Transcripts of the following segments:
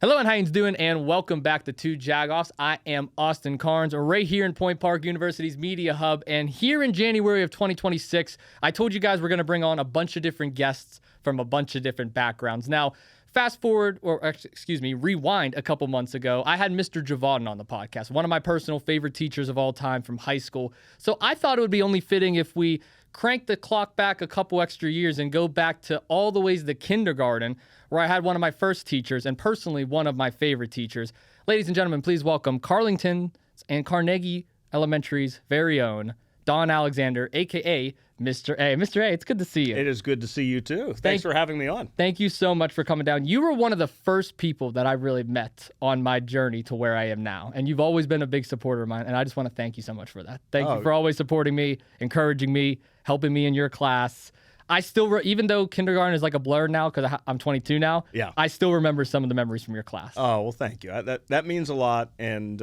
Hello and how you doing, and welcome back to Two Jagoffs. I am Austin Cairns, right here in Point Park University's Media Hub, and here in January of 2026, I told you guys we're going to bring on a bunch of different guests from a bunch of different backgrounds. Now, fast forward, rewind a couple months ago, I had Mr. Javaden on the podcast, one of my personal favorite teachers of all time from high school. So I thought it would be only fitting if we crank the clock back a couple extra years and go back to all the ways to kindergarten, where I had one of my first teachers and personally one of my favorite teachers. Ladies and gentlemen, please welcome Carlynton and Carnegie Elementary's very own Don Alexander, a.k.a. Mr. A. Mr. A, it's good to see you. It is good to see you, too. Thanks for having me on. Thank you so much for coming down. You were one of the first people that I really met on my journey to where I am now, and you've always been a big supporter of mine, and I just want to thank you so much for that. Thank you for always supporting me, encouraging me, helping me in your class. I still, even though kindergarten is like a blur now because I'm 22 now, I still remember some of the memories from your class. Oh, well, thank you. That means a lot, and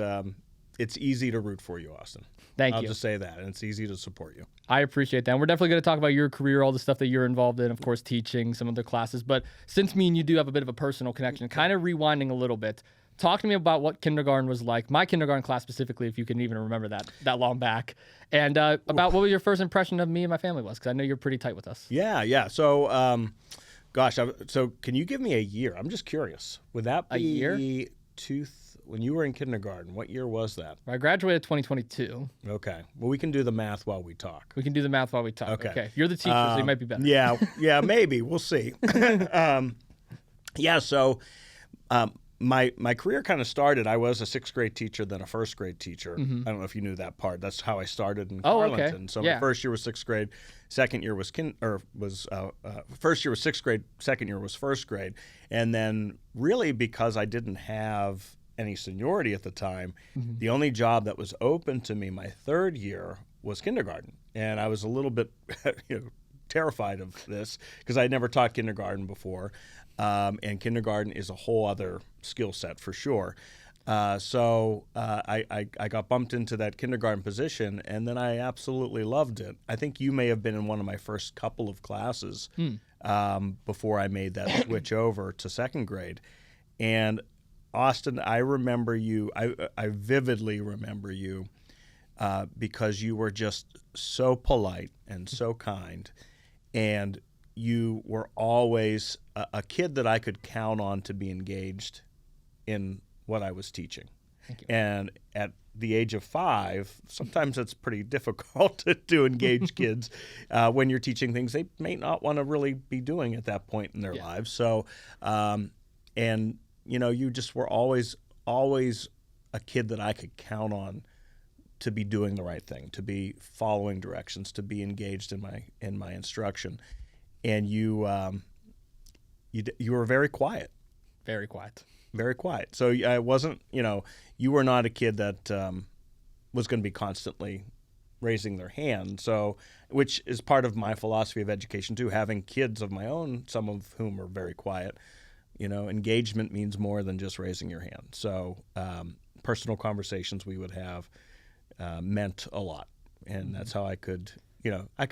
it's easy to root for you, Austin. Thank you. I'll just say that, and it's easy to support you. I appreciate that. And we're definitely going to talk about your career, all the stuff that you're involved in, of course, teaching some of the classes. But since me and you do have a bit of a personal connection, kind of rewinding a little bit, talk to me about what kindergarten was like, my kindergarten class specifically, if you can even remember that long back, and about what your first impression of me and my family was, because I know you're pretty tight with us. Yeah. So, so can you give me a year? I'm just curious. Would that be a year? When you were in kindergarten, what year was that? I graduated 2022. Okay. Well, we can do the math while we talk. We can do the math while we talk. Okay. You're the teacher, so you might be better. Yeah, maybe. We'll see. So my career kind of started, I was a sixth grade teacher, then a first grade teacher. Mm-hmm. I don't know if you knew that part. That's how I started in Carlynton. Okay. So my first year was sixth grade, second year was first year was sixth grade, second year was first grade. And then really because I didn't have any seniority at the time, the only job that was open to me my third year was kindergarten. And I was a little bit terrified of this because I had never taught kindergarten before. And kindergarten is a whole other skill set for sure. So I got bumped into that kindergarten position, and then I absolutely loved it. I think you may have been in one of my first couple of classes before I made that switch over to second grade. And Austin, I remember you, I vividly remember you because you were just so polite and so kind, and you were always a kid that I could count on to be engaged in what I was teaching. Thank you. And at the age of 5, sometimes it's pretty difficult to engage kids when you're teaching things they may not want to really be doing at that point in their lives. So, you just were always a kid that I could count on to be doing the right thing, to be following directions, to be engaged in my instruction. And you were very quiet. Very quiet. Very quiet. So I wasn't, you were not a kid that was going to be constantly raising their hand. So, which is part of my philosophy of education too, having kids of my own, some of whom are very quiet. Engagement means more than just raising your hand. So personal conversations we would have meant a lot. And that's how I could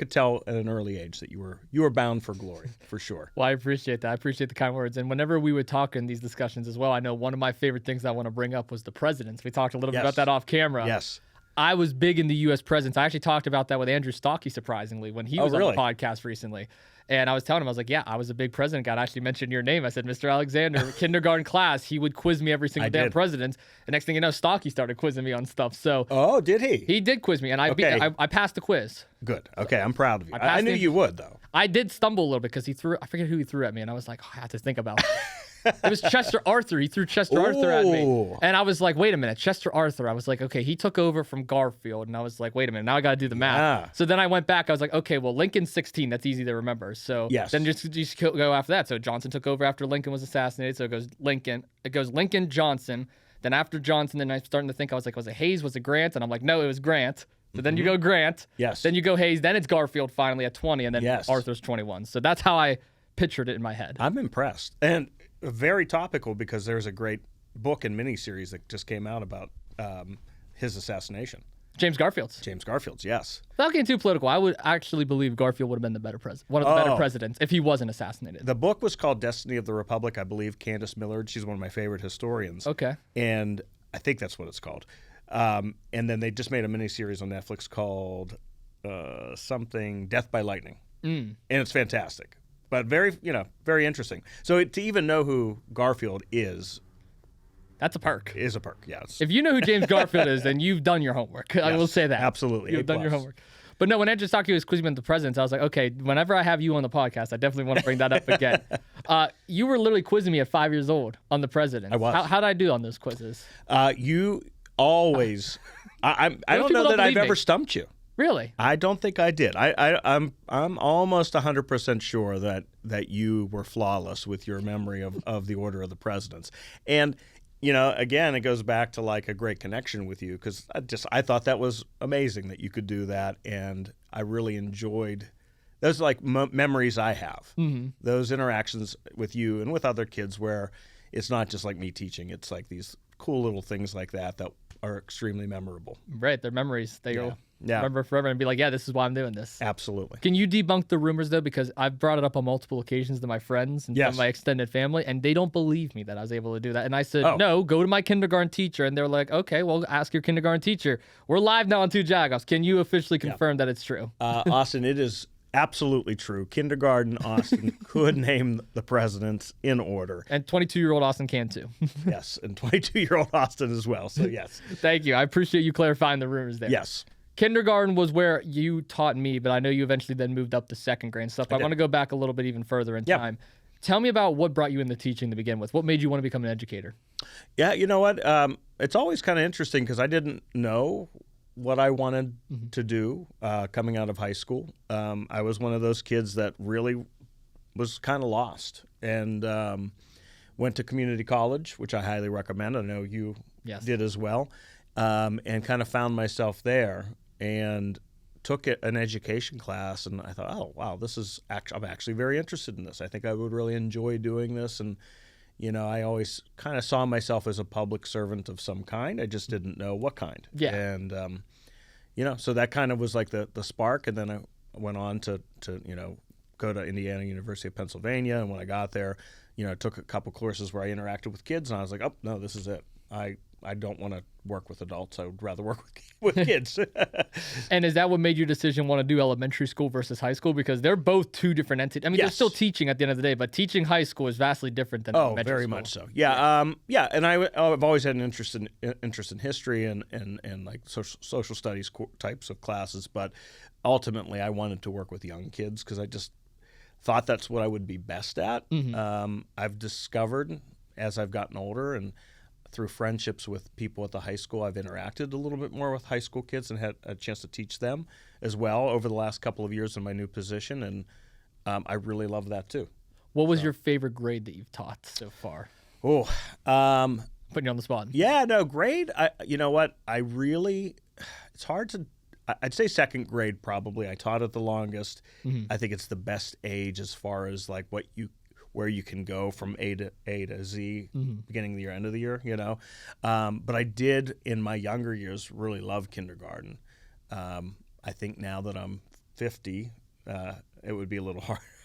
tell at an early age that you were bound for glory, for sure. Well, I appreciate that. I appreciate the kind words. And whenever we would talk in these discussions as well, I know one of my favorite things I want to bring up was the presidents. We talked a little bit about that off camera. Yes. I was big in the U.S. presidents. I actually talked about that with Andrew Stockey, surprisingly, when he was on the podcast recently. And I was telling him, I was like, I was a big president guy. I actually mentioned your name. I said, Mr. Alexander, kindergarten class, he would quiz me every single damn president. And next thing you know, Stockey started quizzing me on stuff. So, oh, did he? He did quiz me, and I passed the quiz. Good. Okay, I'm proud of you. I knew you would, though. I did stumble a little bit because I forget who he threw at me, and I was like, I have to think about it. It was Chester Arthur. He threw Chester Arthur at me. And I was like, wait a minute, Chester Arthur. I was like, okay, he took over from Garfield. And I was like, wait a minute, now I got to do the math. So then I went back. I was like, okay, well, Lincoln's 16. That's easy to remember. So then just go after that. So Johnson took over after Lincoln was assassinated. So it goes Lincoln, Johnson. Then after Johnson, then I'm starting to think, I was like, was it Hayes? Was it Grant? And I'm like, no, it was Grant. So then you go Grant. Yes. Then you go Hayes. Then it's Garfield finally at 20. And then Arthur's 21. So that's how I pictured it in my head. I'm impressed. And very topical because there's a great book and miniseries that just came out about his assassination. James Garfield's. James Garfield's, yes. Without getting too political, I would actually believe Garfield would have been the better president, one of the better presidents, if he wasn't assassinated. The book was called Destiny of the Republic. I believe Candace Millard, she's one of my favorite historians. Okay. And I think that's what it's called. And then they just made a miniseries on Netflix called something Death by Lightning. And it's fantastic, but very interesting. So to even know who Garfield is, that's a perk. Is a perk, yes. If you know who James Garfield is, then you've done your homework. Yes, I will say that. Absolutely. You've done your homework. But no, when Andrew Saki was quizzing me on the presidents, I was like, okay, whenever I have you on the podcast, I definitely want to bring that up again. You were literally quizzing me at 5 years old on the presidents. I was. How did I do on those quizzes? You always... I don't know that I've ever stumped you. Really? I don't think I did. I'm almost 100% sure that you were flawless with your memory of the order of the presidents. And, again, it goes back to like a great connection with you, because I thought that was amazing that you could do that, and I really enjoyed those like memories I have. Mm-hmm. Those interactions with you and with other kids where it's not just like me teaching. It's like these cool little things like that are extremely memorable. Right, they're memories that you'll remember forever and be like, yeah, this is why I'm doing this. Absolutely. Can you debunk the rumors, though? Because I've brought it up on multiple occasions to my friends and some my extended family, and they don't believe me that I was able to do that. And I said, no, go to my kindergarten teacher. And they're like, okay, well, ask your kindergarten teacher. We're live now on Two Jagoffs. Can you officially confirm that it's true? Austin, it is absolutely true. Kindergarten Austin could name the presidents in order. And 22-year-old Austin can, too. Yes, and 22-year-old Austin as well. So, yes. Thank you. I appreciate you clarifying the rumors there. Yes. Kindergarten was where you taught me, but I know you eventually then moved up to second grade and stuff. I want to go back a little bit even further in time. Tell me about what brought you into teaching to begin with. What made you want to become an educator? Yeah, you know what? It's always kind of interesting because I didn't know what I wanted to do coming out of high school. I was one of those kids that really was kind of lost, and went to community college, which I highly recommend. I know you did as well, and kind of found myself there and took an education class, and I thought, oh, wow, I'm actually very interested in this. I think I would really enjoy doing this, and I always kind of saw myself as a public servant of some kind. I just didn't know what kind. Yeah. And, so that kind of was like the spark. And then I went on to go to Indiana University of Pennsylvania. And when I got there, I took a couple courses where I interacted with kids, and I was like, oh, no, this is it. I don't want to work with adults. I would rather work with kids. And is that what made your decision want to do elementary school versus high school? Because they're both two different entities. I mean, they're still teaching at the end of the day, but teaching high school is vastly different than elementary school. Oh, very much so. Yeah. And I've always had an interest in history and like social studies types of classes. But ultimately, I wanted to work with young kids because I just thought that's what I would be best at. Mm-hmm. I've discovered as I've gotten older and through friendships with people at the high school, I've interacted a little bit more with high school kids and had a chance to teach them as well over the last couple of years in my new position, and I really love that too. What was your favorite grade that you've taught so far? Oh, putting you on the spot. Yeah, no, grade. You know what? It's hard to. I'd say second grade probably. I taught it the longest. Mm-hmm. I think it's the best age as far as like where you can go from A to Z, beginning of the year, end of the year, But I did, in my younger years, really love kindergarten. I think now that I'm 50, it would be a little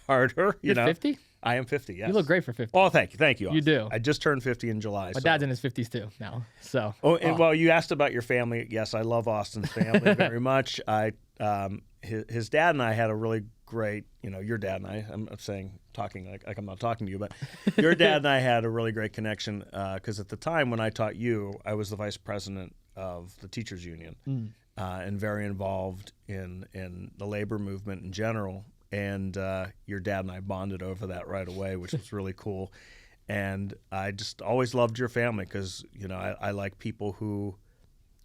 harder. You're 50? I am 50, yes. You look great for 50. Oh, thank you, Austin. You do. I just turned 50 in July. My dad's in his 50s too now, so. Well, you asked about your family. Yes, I love Austin's family very much. His dad and I had a really great, your dad and I, I'm talking like I'm not talking to you, but your dad and I had a really great connection because at the time when I taught you, I was the vice president of the teachers union and very involved in the labor movement in general. And your dad and I bonded over that right away, which was really cool. And I just always loved your family because, I like people who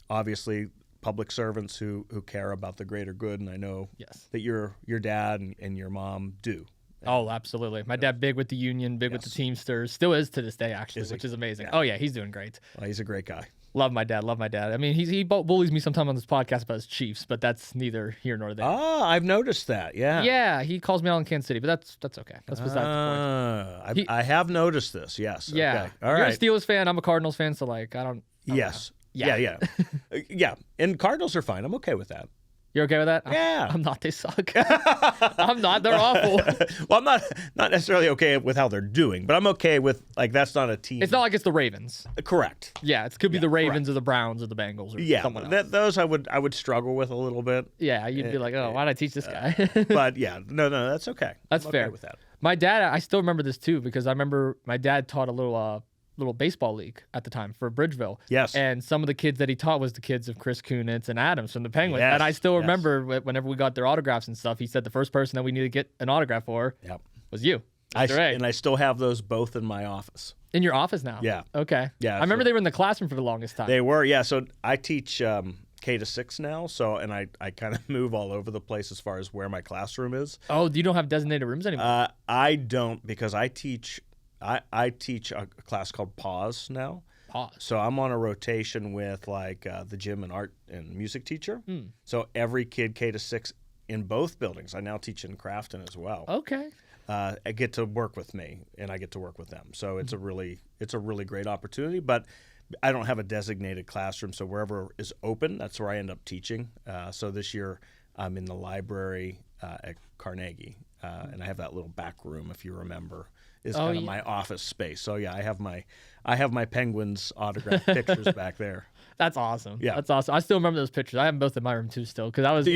obviously public servants who care about the greater good. And I know that your dad and your mom do. Oh, absolutely. My dad, big with the union, big with the Teamsters, still is to this day, actually, which is amazing. Yeah. Oh, yeah, he's doing great. Well, he's a great guy. Love my dad. I mean, he bullies me sometimes on this podcast about his Chiefs, but that's neither here nor there. Oh, I've noticed that. Yeah. Yeah, he calls me out in Kansas City, but that's okay. That's besides the point. I have noticed this. Yes. Yeah. Okay. All right. You're a Steelers fan. I'm a Cardinals fan, so I don't. Yes. Yeah. Yeah. And Cardinals are fine. I'm okay with that. You're okay with that? Yeah. I'm not. They suck. I'm not. They're awful. Well, I'm not necessarily okay with how they're doing, but I'm okay with, like, that's not a team. It's not like it's the Ravens. Correct. Yeah, it could be the Ravens or the Browns or the Bengals or someone else. Those I would struggle with a little bit. Yeah, you'd be like, oh, why did I teach this guy? But yeah, no, that's okay. That's I'm fair. Okay with that. My dad, I still remember this too, because I remember my dad taught a little baseball league at the time for Bridgeville. Yes. And some of the kids that he taught was the kids of Chris Kunitz and Adams from the Penguins. Yes, And I still yes. remember whenever we got their autographs and stuff, he said the first person that we need to get an autograph for was you. And I still have those both in my office. In your office now? Yeah. Okay. Yeah. I remember they were in the classroom for the longest time. They were, yeah. So I teach K to 6 now, and I kind of move all over the place as far as where my classroom is. Oh, you don't have designated rooms anymore? I don't, because I teach a class called Pause now. Pause. So I'm on a rotation with like the gym and art and music teacher. So every kid K to 6 in both buildings. I now teach in Crafton as well. Okay. I get to work with me, and I get to work with them. So it's a really great opportunity. But I don't have a designated classroom, so wherever is open, that's where I end up teaching. So this year I'm in the library at Carnegie, and I have that little back room, if you remember, is kind of my office space. So yeah, I have my Penguins autographed pictures back there. That's awesome. Yeah. That's awesome. I still remember those pictures. I have them both in my room too still. Because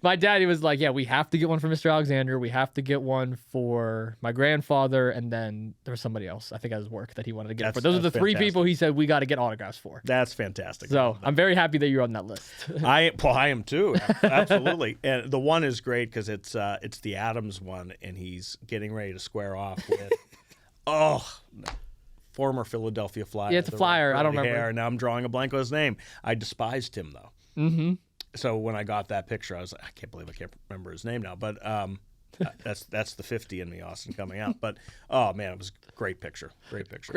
my daddy was like, yeah, we have to get one for Mr. Alexander. We have to get one for my grandfather. And then there was somebody else, I think at his work, that he wanted to get for. Those are the three people he said we got to get autographs for. That's fantastic. So I'm very happy that you're on that list. I am too. Absolutely. And the one is great because it's the Adams one, and he's getting ready to square off with, former Philadelphia Flyer. Yeah, it's a Flyer. I don't remember. Now I'm drawing a blank on his name. I despised him, though. Mm-hmm. So when I got that picture, I was like, I can't believe I can't remember his name now. But that's the 50 in me, Austin, coming out. But, oh, man, it was a great picture. Great picture.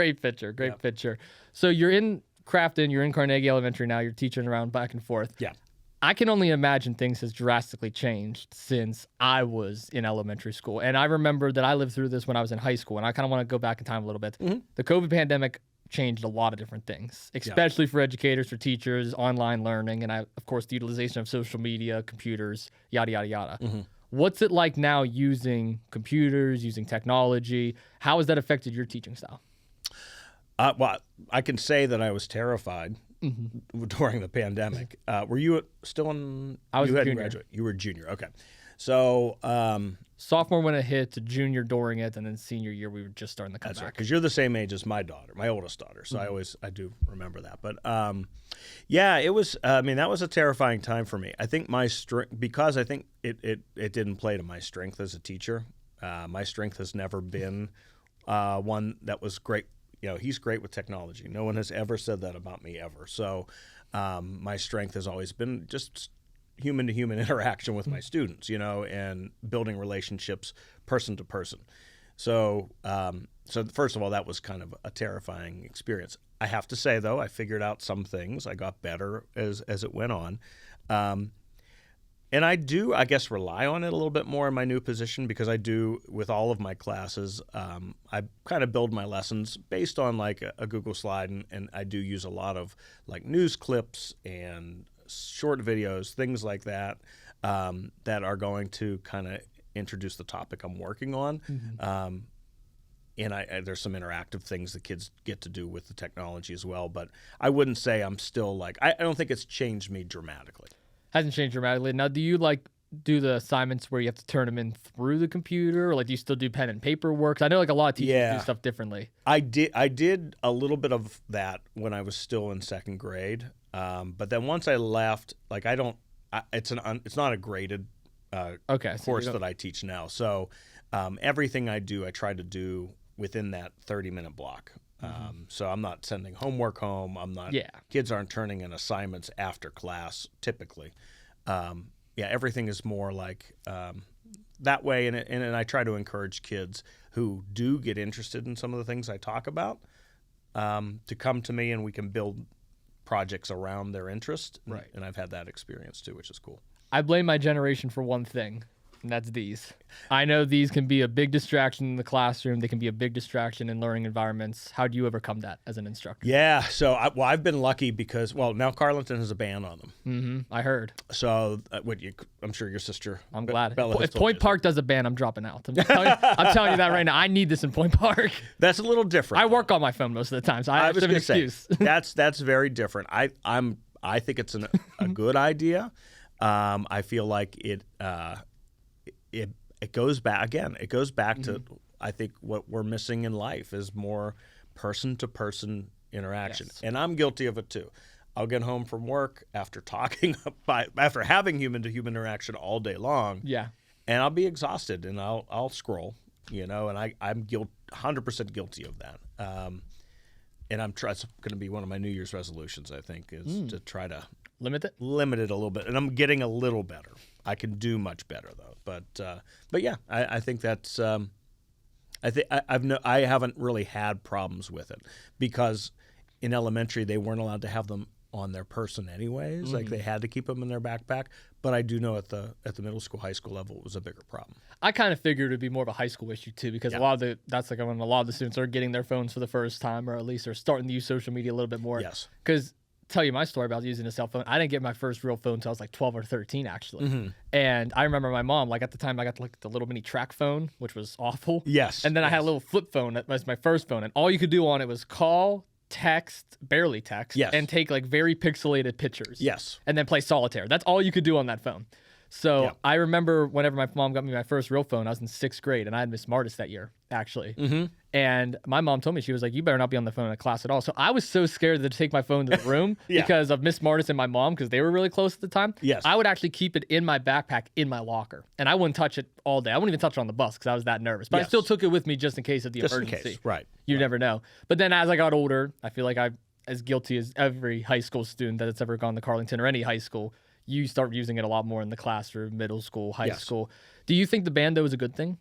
Great picture. So you're in Crafton. You're in Carnegie Elementary now. You're teaching around back and forth. Yeah. I can only imagine things has drastically changed since I was in elementary school. And I remember that I lived through this when I was in high school, and I kind of want to go back in time a little bit. Mm-hmm. The COVID pandemic changed a lot of different things, especially for educators, for teachers, online learning, and of course, the utilization of social media, computers, yada, yada, yada. Mm-hmm. What's it like now using computers, using technology? How has that affected your teaching style? Well, I can say that I was terrified. Mm-hmm. During the pandemic. Were you still in? I was you a hadn't junior. graduated. You were a junior. Okay. So sophomore when it hit, to junior during it, and then senior year we were just starting to come that's back. right, because you're the same age as my daughter, my oldest daughter. So I do remember that. But yeah, it was. I mean, that was a terrifying time for me. I think my strength, because I think it didn't play to my strength as a teacher. My strength has never been one that was great. You know, he's great with technology. No one has ever said that about me ever. So my strength has always been just human-to-human interaction with my students, you know, and building relationships person to person. So so first of all, that was kind of a terrifying experience. I have to say, though, I figured out some things. I got better as it went on. And I do, I guess, rely on it a little bit more in my new position, because I do, with all of my classes, I kind of build my lessons based on like a Google slide, and I do use a lot of like news clips and short videos, things like that, that are going to kind of introduce the topic I'm working on. Mm-hmm. And there's some interactive things the kids get to do with the technology as well. But I wouldn't say I'm still like, I don't think it's changed me dramatically. Hasn't changed dramatically. Now, do you like do the assignments where you have to turn them in through the computer, or like do you still do pen and paper work? 'Cause I know like a lot of teachers do stuff differently. I did a little bit of that when I was still in second grade, but then once I left, like it's not a graded course that I teach now. So everything I do, I try to do within that 30-minute block. So I'm not sending homework home. Kids aren't turning in assignments after class typically. Everything is more like that way. And I try to encourage kids who do get interested in some of the things I talk about to come to me, and we can build projects around their interest. Right. And I've had that experience too, which is cool. I blame my generation for one thing. And that's these. I know these can be a big distraction in the classroom. They can be a big distraction in learning environments. How do you overcome that as an instructor? Yeah, so I've been lucky because, now Carlynton has a ban on them. Mm-hmm. I heard. So I'm sure your sister. I'm glad. Bella If Point Park does a ban, I'm dropping out. I'm telling you that right now. I need this in Point Park. That's a little different. I work on my phone most of the time, so I have an excuse. That's very different. I think it's a good idea. I feel like it goes back again. It goes back to, I think, what we're missing in life is more person-to-person interaction. Yes. And I'm guilty of it too. I'll get home from work after after having human-to-human interaction all day long. Yeah. And I'll be exhausted, and I'll scroll, and I'm 100% guilty of that. And it's going to be one of my New Year's resolutions, I think, is to try to limit it a little bit. And I'm getting a little better. I can do much better though. But yeah, I think that's I haven't really had problems with it because in elementary they weren't allowed to have them on their person anyways. Like they had to keep them in their backpack. But I do know at the middle school, high school level, it was a bigger problem. I kind of figured it'd be more of a high school issue too, because that's like when a lot of the students are getting their phones for the first time, or at least are starting to use social media a little bit more. Yes. Because tell you my story about using a cell phone. I didn't get my first real phone until I was like 12 or 13, actually. And I remember my mom, like at the time, I got like the little mini track phone, which was awful. Yes. And then I had a little flip phone that was my first phone, and all you could do on it was call, text, barely text, and take like very pixelated pictures. Yes. And then play solitaire. That's all you could do on that phone. So I remember whenever my mom got me my first real phone, I was in 6th grade, and I had Miss Martis that year, actually. And my mom told me, she was like, you better not be on the phone in class at all. So I was so scared to take my phone to the room because of Miss Martis and my mom, because they were really close at the time. Yes. I would actually keep it in my backpack in my locker, and I wouldn't touch it all day. I wouldn't even touch it on the bus because I was that nervous. But I still took it with me just in case of the emergency. In case. Right. You never know. But then as I got older, I feel like I'm as guilty as every high school student that's ever gone to Carlynton or any high school. You start using it a lot more in the classroom, middle school, high school. Do you think the ban, though, is a good thing?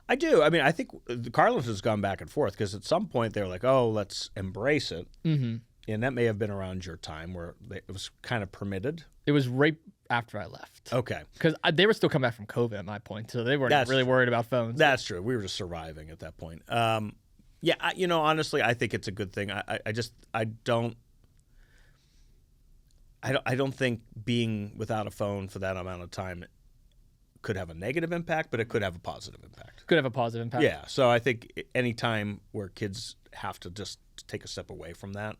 I do. I mean, I think Carlynton has gone back and forth because at some point they're like, oh, let's embrace it. And that may have been around your time where it was kind of permitted. It was right after I left. Okay. Because they were still coming back from COVID at my point, so they weren't really worried about phones. That's true. We were just surviving at that point. Yeah, honestly, I think it's a good thing. I don't think being without a phone for that amount of time could have a negative impact, but it could have a positive impact. Could have a positive impact. Yeah. So I think any time where kids have to just take a step away from that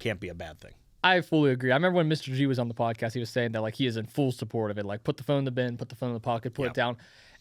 can't be a bad thing. I fully agree. I remember when Mr. G was on the podcast, he was saying that like he is in full support of it. Like put the phone in the bin, put the phone in the pocket, put it down.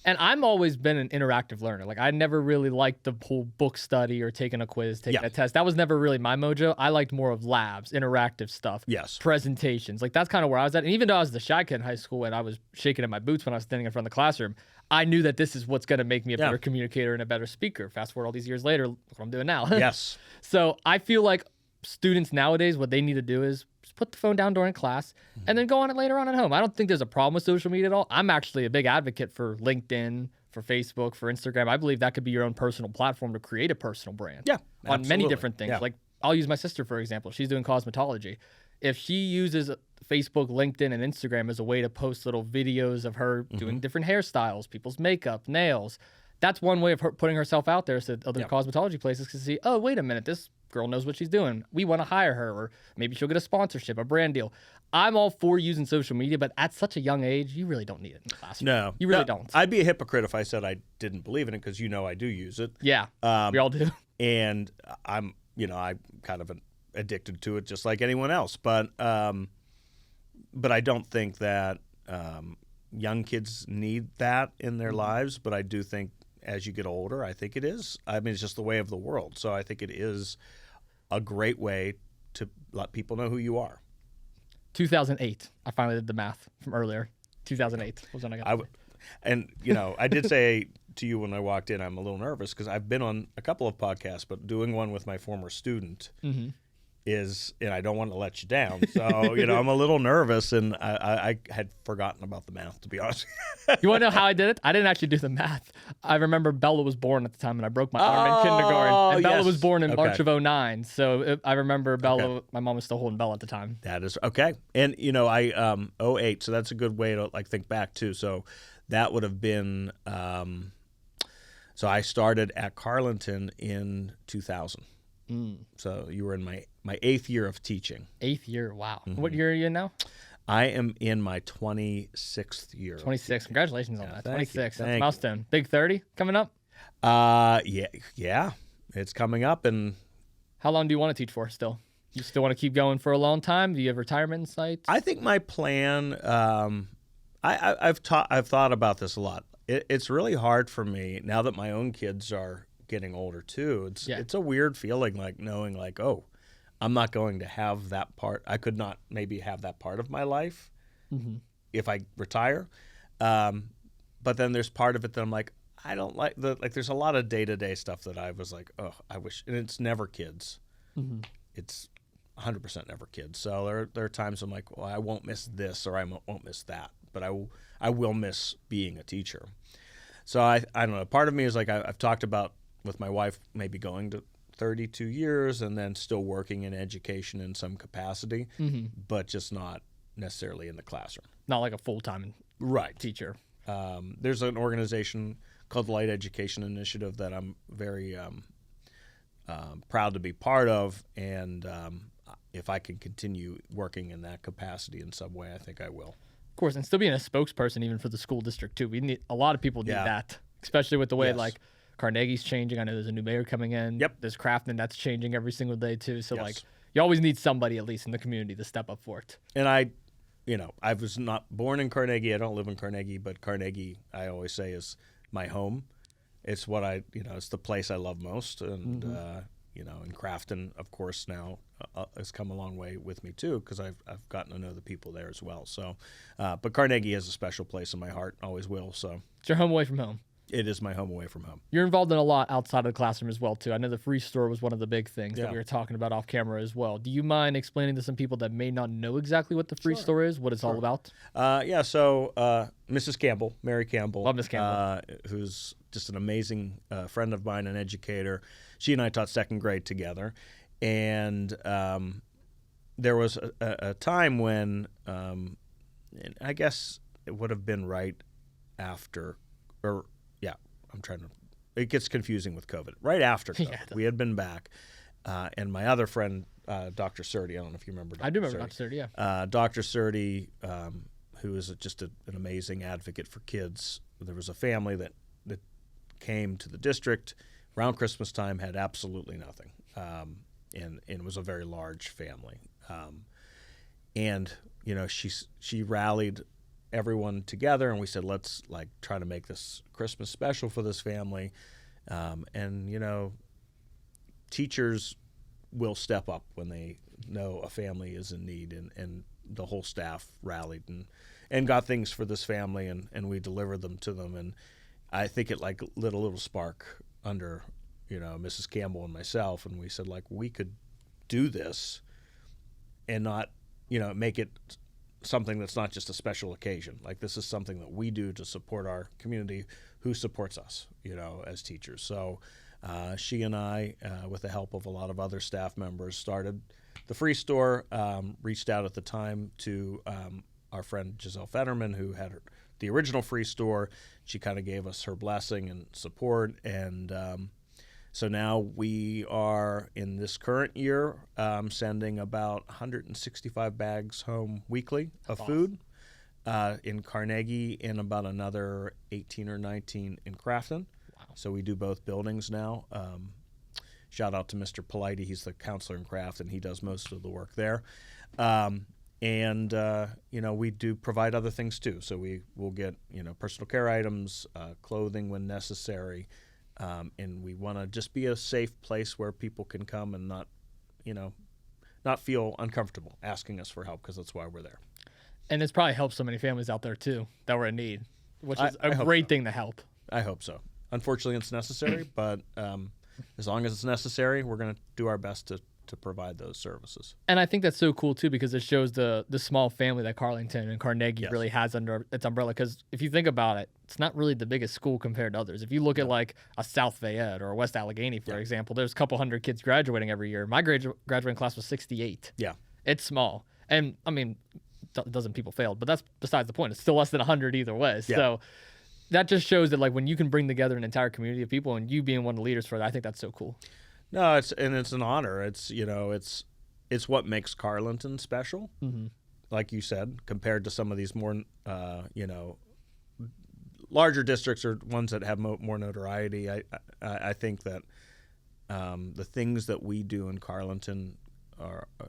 And I've always been an interactive learner. Like I never really liked the whole book study or taking a quiz, taking a test. That was never really my mojo. I liked more of labs, interactive stuff, presentations. Like that's kind of where I was at. And even though I was the shy kid in high school and I was shaking in my boots when I was standing in front of the classroom, I knew that this is what's going to make me a better communicator and a better speaker. Fast forward all these years later, look what I'm doing now. Yes. So I feel like students nowadays, what they need to do is just put the phone down during class and then go on it later on at home. I don't think there's a problem with social media at all. I'm actually a big advocate for LinkedIn, for Facebook, for Instagram. I believe that could be your own personal platform to create a personal brand. Yeah, on many different things. Like I'll use my sister, for example. She's doing cosmetology. If she uses Facebook, LinkedIn, and Instagram as a way to post little videos of her doing different hairstyles, people's makeup, nails, that's one way of her putting herself out there so that other cosmetology places can see, oh, wait a minute, this girl knows what she's doing. We want to hire her, or maybe she'll get a sponsorship, a brand deal. I'm all for using social media, but at such a young age, you really don't need it in the classroom. No. You really don't. I'd be a hypocrite if I said I didn't believe in it because I do use it. Yeah, we all do. And I'm kind of addicted to it just like anyone else. But I don't think that young kids need that in their lives. But I do think as you get older, I think it is. I mean, it's just the way of the world. So I think it is a great way to let people know who you are. 2008. I finally did the math from earlier. 2008 was when I got And, I did say to you when I walked in, I'm a little nervous because I've been on a couple of podcasts, but doing one with my former student and I don't want to let you down. So, I'm a little nervous, and I had forgotten about the math, to be honest. You want to know how I did it? I didn't actually do the math. I remember Bella was born at the time, and I broke my arm in kindergarten. And Bella was born in March of 2009. So I remember Bella, my mom was still holding Bella at the time. That is, okay. And, I 2008, so that's a good way to, think back, too. So that would have been. So I started at Carlynton in 2000. So you were in my 8th year of teaching. 8th year, wow. What year are you in now? I am in my 26th year. 26. Congratulations on that. 26. Thank That's a milestone. Big 30 coming up? Yeah. It's coming up. And how long do you want to teach for still? You still want to keep going for a long time? Do you have retirement in sight? I think my plan, I've thought about this a lot. It's really hard for me now that my own kids are getting older too. It's a weird feeling, like knowing like, oh, I'm not going to have that part. I could not maybe have that part of my life if I retire. But then there's part of it that I'm like, I don't like there's a lot of day-to-day stuff that I was like, oh, I wish, and it's never kids. It's 100% never kids. So there are times I'm like, well, I won't miss this or I won't miss that, but I will miss being a teacher. So I don't know. Part of me is like I've talked about with my wife maybe going to 32 years and then still working in education in some capacity, but just not necessarily in the classroom. Not like a full-time teacher. There's an organization called the Light Education Initiative that I'm very proud to be part of, and if I can continue working in that capacity in some way, I think I will. Of course, and still being a spokesperson even for the school district too. We need a lot of people need that, especially with the way like Carnegie's changing. I know there's a new mayor coming in. Yep. There's Crafton that's changing every single day too. So like you always need somebody at least in the community to step up for it. And I was not born in Carnegie. I don't live in Carnegie, but Carnegie, I always say, is my home. It's what it's the place I love most. And, and Crafton, of course, now has come a long way with me too, because I've gotten to know the people there as well. So, but Carnegie has a special place in my heart, always will. So it's your home away from home. It is my home away from home. You're involved in a lot outside of the classroom as well, too. I know the free store was one of the big things that we were talking about off camera as well. Do you mind explaining to some people that may not know exactly what the free store is, what it's all about? So Mrs. Campbell, Mary Campbell. Love Miss Campbell. Who's just an amazing friend of mine, an educator. She and I taught 2nd grade together. And there was a time when, and I guess it would have been right after, it gets confusing with COVID. Right after COVID, we had been back, and my other friend, Dr. Surdy, I don't know if you remember Dr. I do remember Dr. Surdy, Dr. Surdy, who is just an amazing advocate for kids. There was a family that came to the district around Christmas time, had absolutely nothing, and it was a very large family. She rallied everyone together, and we said, let's try to make this Christmas special for this family. Teachers will step up when they know a family is in need, and the whole staff rallied and got things for this family, and we delivered them to them. And I think it lit a little spark under Mrs. Campbell and myself, and we said we could do this and not make it something that's not just a special occasion. This is something that we do to support our community who supports us, as teachers. So she and I, with the help of a lot of other staff members, started the free store, reached out at the time to our friend Giselle Fetterman, who had the original free store. She kind of gave us her blessing and support, and so now we are, in this current year, sending about 165 bags home weekly of food in Carnegie, and about another 18 or 19 in Crafton. Wow. So we do both buildings now. Shout out to Mr. Polite. He's the counselor in Crafton. He does most of the work there. We do provide other things too. So we will get, personal care items, clothing when necessary. And we want to just be a safe place where people can come and not feel uncomfortable asking us for help, because that's why we're there. And it's probably helped so many families out there too that were in need, which is a great thing to help. I hope so. Unfortunately, it's necessary, but as long as it's necessary, we're going to do our best to provide those services. And I think that's so cool too, because it shows the small family that Carlynton and Carnegie really has under its umbrella. Because if you think about it, it's not really the biggest school compared to others. If you look at a South Fayette or a West Allegheny, for example, there's a couple hundred kids graduating every year. My graduating class was 68. Yeah. It's small. And I mean, dozen people failed, but that's besides the point. It's still less than 100 either way. Yeah. So that just shows that like when you can bring together an entire community of people and you being one of the leaders for that, I think that's so cool. No, it's an honor. It's it's what makes Carlynton special. Mm-hmm. Like you said, compared to some of these more larger districts or ones that have more notoriety. I think that the things that we do in Carlynton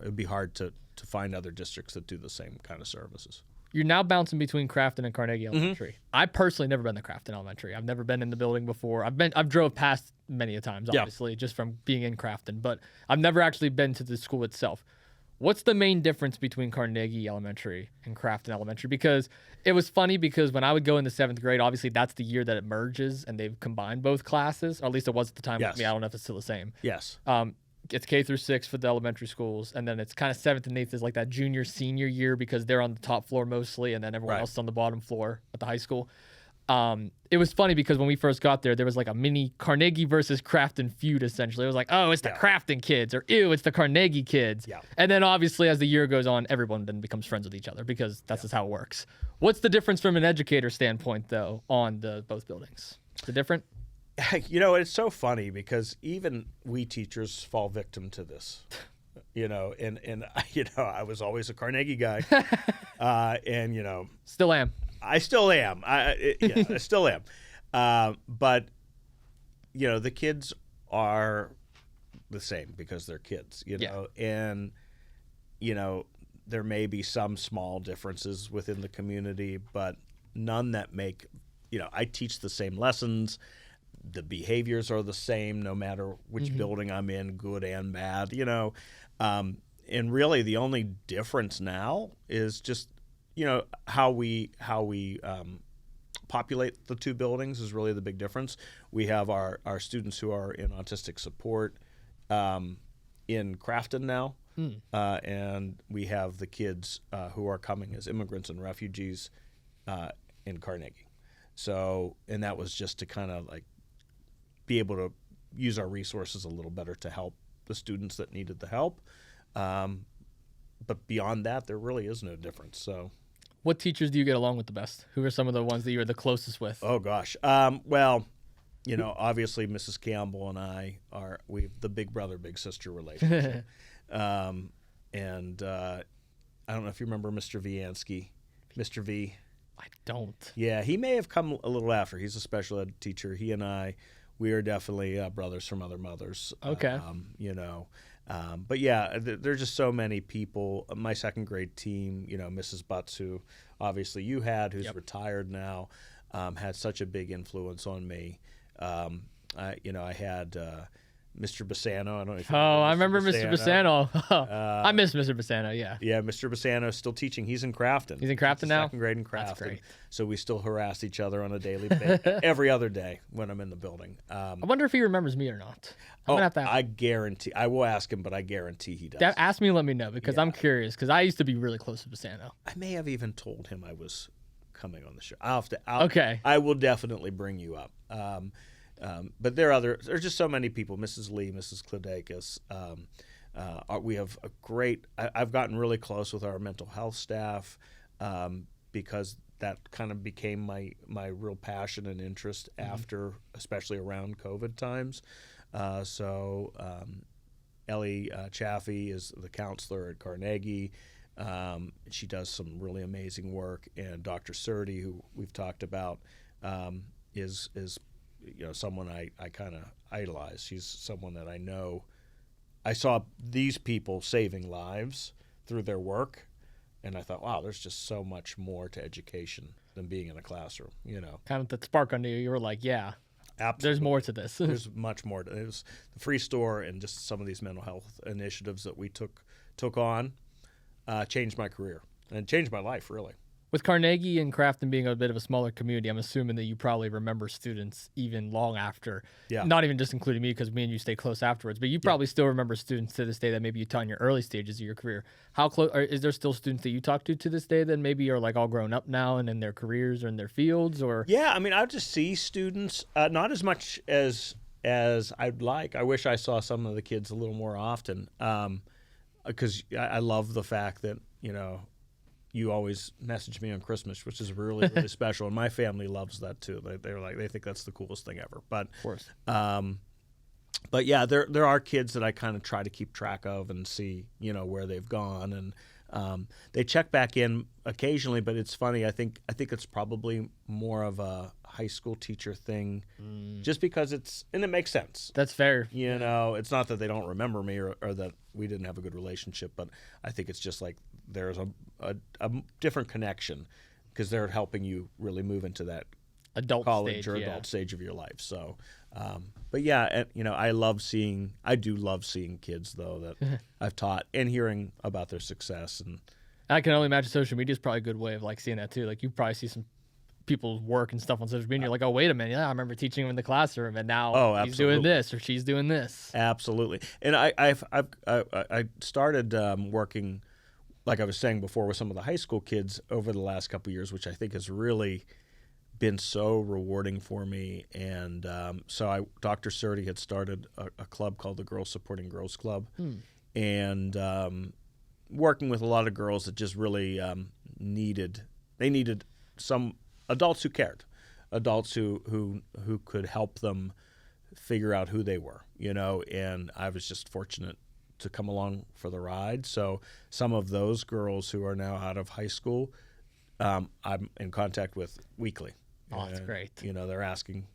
it'd be hard to find other districts that do the same kind of services. You're now bouncing between Crafton and Carnegie Elementary. I personally never been to Crafton Elementary. I've never been in the building before. I've drove past many a times, obviously, just from being in Crafton, but I've never actually been to the school itself. What's the main difference between Carnegie Elementary and Crafton Elementary? Because it was funny because when I would go in the 7th grade, obviously that's the year that it merges and they've combined both classes, or at least it was at the time with me. I don't know if it's still the same. Yes. It's K through 6 for the elementary schools, and then it's kind of 7th and 8th is like that junior senior year because they're on the top floor mostly, and then everyone else is on the bottom floor at the high school. It was funny because when we first got there was like a mini Carnegie versus Crafton feud essentially. It was like, oh, it's the Crafton kids, or ew, it's the Carnegie kids. Yeah. And then obviously as the year goes on, everyone then becomes friends with each other because that's just how it works. What's the difference from an educator standpoint though on the both buildings? Is it different? It's so funny because even we teachers fall victim to this, and I was always a Carnegie guy, and still am. I still am. I still am. But the kids are the same because they're kids, and there may be some small differences within the community, but none that make, I teach the same lessons. The behaviors are the same no matter which building I'm in, good and bad, and really the only difference now is just, how we populate the two buildings is really the big difference. We have our students who are in autistic support in Crafton now, and we have the kids who are coming as immigrants and refugees in Carnegie. So, and that was just to kind of like be able to use our resources a little better to help the students that needed the help. But beyond that, there really is no difference. So, what teachers do you get along with the best? Who are some of the ones that you're the closest with? Oh gosh. Well, obviously Mrs. Campbell and we have the big brother, big sister relationship. And I don't know if you remember Mr. Viansky, Mr. V. I don't. Yeah, he may have come a little after. He's a special ed teacher. He and we are definitely brothers from other mothers. Okay. But yeah, there's just so many people. My 2nd grade team, Mrs. Butts, who obviously you had, who's retired now, had such a big influence on me. I had Mr. Bassano. I don't know if you I remember Mr. Bassano. I miss Mr. Bassano, yeah. Yeah, Mr. Bassano is still teaching. He's in Crafton. He's in Crafton now? 2nd grade in Crafton. That's great. So we still harass each other on a daily basis, every other day when I'm in the building. I wonder if he remembers me or not. I'm gonna have to ask. I guarantee. I will ask him, but I guarantee he does. Ask me and let me know because I'm curious because I used to be really close to Bassano. I may have even told him I was coming on the show. Okay. I will definitely bring you up. But there's just so many people. Mrs. Lee, Mrs. Klodakis. We have a great. I've gotten really close with our mental health staff because that kind of became my real passion and interest after, especially around COVID times. So Ellie Chaffee is the counselor at Carnegie. She does some really amazing work, and Dr. Surdy, who we've talked about, is someone I kind of idolize. She's someone that I know. I saw these people saving lives through their work, and I thought, wow, there's just so much more to education than being in a classroom. Kind of that spark under you. You were like, yeah. Absolutely. There's more to this. There's much more. There's the free store and just some of these mental health initiatives that we took on changed my career and changed my life, really. With Carnegie and Crafton being a bit of a smaller community, I'm assuming that you probably remember students even long after. Yeah. Not even just including me because me and you stay close afterwards, but you probably still remember students to this day that maybe you taught in your early stages of your career. How close is there still students that you talk to this day that maybe are like all grown up now and in their careers or in their fields? Or yeah, I mean, I just see students not as much as I'd like. I wish I saw some of the kids a little more often because I love the fact that you always message me on Christmas, which is really, really special. And my family loves that too. They think that's the coolest thing ever. But, Of course. but yeah, there are kids that I kind of try to keep track of and see, where they've gone. And they check back in occasionally, but it's funny. I think it's probably more of a high school teacher thing, just because it makes sense. That's fair. It's not that they don't remember me or that we didn't have a good relationship, but I think it's just like there's a different connection because they're helping you really move into that Adult college stage, or adult stage of your life. So, but yeah, I do love seeing kids though that I've taught and hearing about their success. And I can only imagine social media is probably a good way of like seeing that too. Like you probably see some people's work and stuff on social media. You're like, oh, wait a minute. Yeah, I remember teaching him in the classroom, and now he's doing this or she's doing this. Absolutely. And I started working, like I was saying before, with some of the high school kids over the last couple of years, which I think has really been so rewarding for me. And Dr. Surdy had started a club called the Girls Supporting Girls Club, and working with a lot of girls that just really needed some adults who cared, adults who could help them figure out who they were, and I was just fortunate to come along for the ride. So some of those girls who are now out of high school, I'm in contact with weekly. Oh, that's great. They're asking,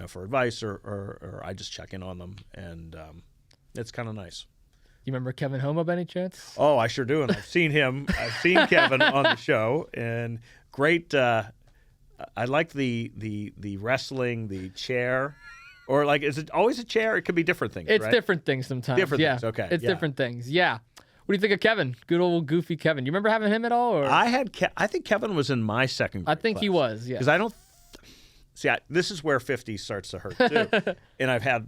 for advice or I just check in on them, and it's kind of nice. You remember Kevin Homa by any chance? Oh, I sure do, and I've seen him. I've seen Kevin on the show, and great. I like the wrestling, the chair, or like, is it always a chair? It could be different things. It's right? different things sometimes. Different things. Okay. It's different things. Yeah. What do you think of Kevin? Good old goofy Kevin. You remember having him at all? Or? I think Kevin was in my second grade I think class. he was. Yeah. Because I don't. This is where 50 starts to hurt too, and I've had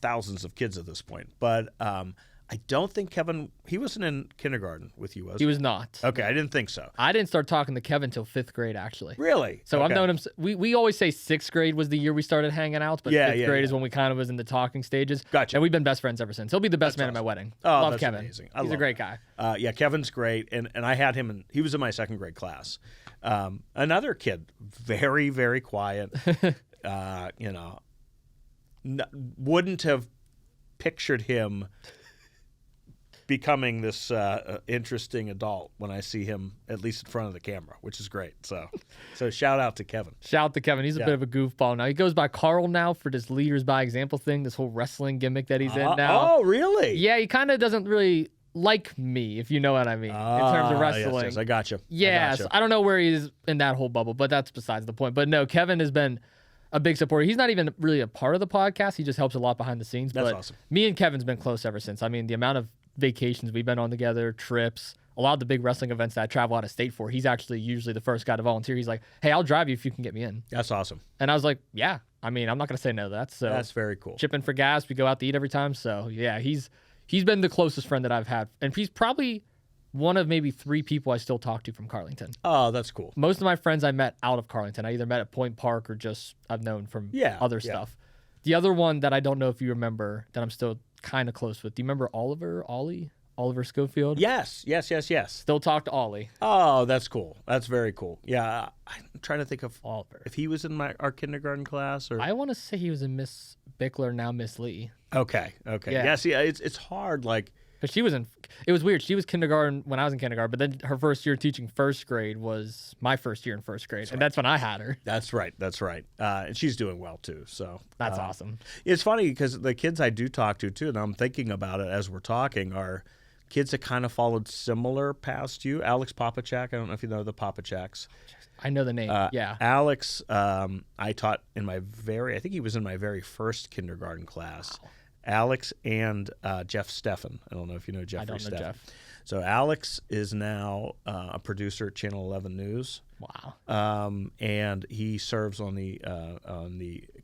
thousands of kids at this point, but I don't think Kevin, he wasn't in kindergarten with you, was he? He was not. Okay, I didn't think so. I didn't start talking to Kevin until 5th grade, actually. Really? So okay. I've known him, we always say 6th grade was the year we started hanging out, but 5th grade is when we kind of was in the talking stages. Gotcha. And we've been best friends ever since. He'll be the best man at my wedding. Oh, Love that's Kevin. Amazing. He's a great guy. Yeah, Kevin's great, and I had him, he was in my second grade class. Another kid, very, very quiet, wouldn't have pictured him becoming this interesting adult when I see him, at least in front of the camera, which is great. So shout out to Kevin. Shout out to Kevin. He's a bit of a goofball now. He goes by Carl now for this leaders by example thing, this whole wrestling gimmick that he's in now. Oh, really? Yeah, he kind of doesn't really like me, if you know what I mean, in terms of wrestling. Yes, I got you. Yes, I don't know where he is in that whole bubble, but that's besides the point. But no, Kevin has been a big supporter. He's not even really a part of the podcast. He just helps a lot behind the scenes. That's but awesome. Me and Kevin's been close ever since. I mean, the amount of vacations we've been on together, trips, a lot of the big wrestling events that I travel out of state for, he's actually usually the first guy to volunteer. He's like, hey, I'll drive you if you can get me in. That's awesome. And I was like, yeah. I mean, I'm not going to say no to that. So that's very cool. Chipping for gas. We go out to eat every time. So yeah, he's been the closest friend that I've had. And he's probably one of maybe 3 people I still talk to from Carlynton. Oh, that's cool. Most of my friends I met out of Carlynton. I either met at Point Park or just I've known from other stuff. The other one that I don't know if you remember that I'm still kind of close with. Do you remember Oliver Schofield? Yes. Still talk to Ollie. Oh, that's cool. That's very cool. Yeah, I'm trying to think of Oliver. If he was in our kindergarten class, or I want to say he was in Miss Bickler, now Miss Lee. Okay. Yeah. See, it's hard. Like, but she was it was weird. She was kindergarten when I was in kindergarten, but then her first year teaching first grade was my first year in first grade. And that's when I had her. That's right. And she's doing well too. So that's awesome. It's funny because the kids I do talk to too, and I'm thinking about it as we're talking, are kids that kind of followed similar past you. Alex Popachak. I don't know if you know the Popachaks. I know the name. Yeah. Alex, I taught I think he was in my very first kindergarten class. Wow. Alex and Jeff Steffen. I don't know if you know Jeffrey Steffen. I don't know Jeff. So Alex is now a producer at Channel 11 News. Wow. And he serves on the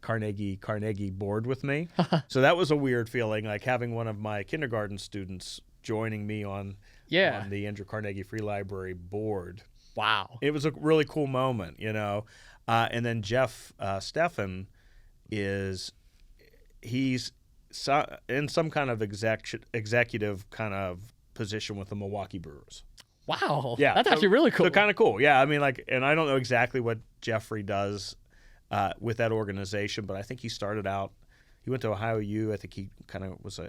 Carnegie board with me. So that was a weird feeling, like having one of my kindergarten students joining me on the Andrew Carnegie Free Library board. Wow. It was a really cool moment, And then Jeff Steffen he's in some kind of executive kind of position with the Milwaukee Brewers. Wow. Yeah, That's actually really cool. So kind of cool. Yeah, I mean, like, and I don't know exactly what Jeffrey does with that organization, but I think he started out. He went to Ohio U. I think he kind of was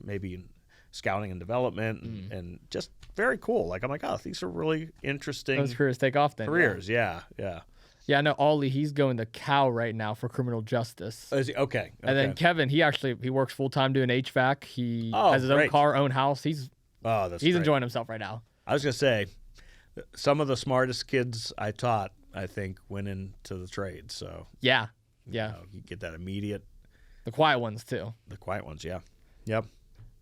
maybe in scouting and development, and just very cool. Like, I'm like, oh, these are really interesting. Those careers take off then. Careers, yeah. Yeah, I know Ollie, he's going to Cal right now for criminal justice. Is he? Okay. And then Kevin, he works full-time doing HVAC. He has his own car, own house. He's great. enjoying himself right now. I was going to say, some of the smartest kids I taught, I think, went into the trade. So yeah. You get that immediate. The quiet ones, too. The quiet ones, yeah. Yep.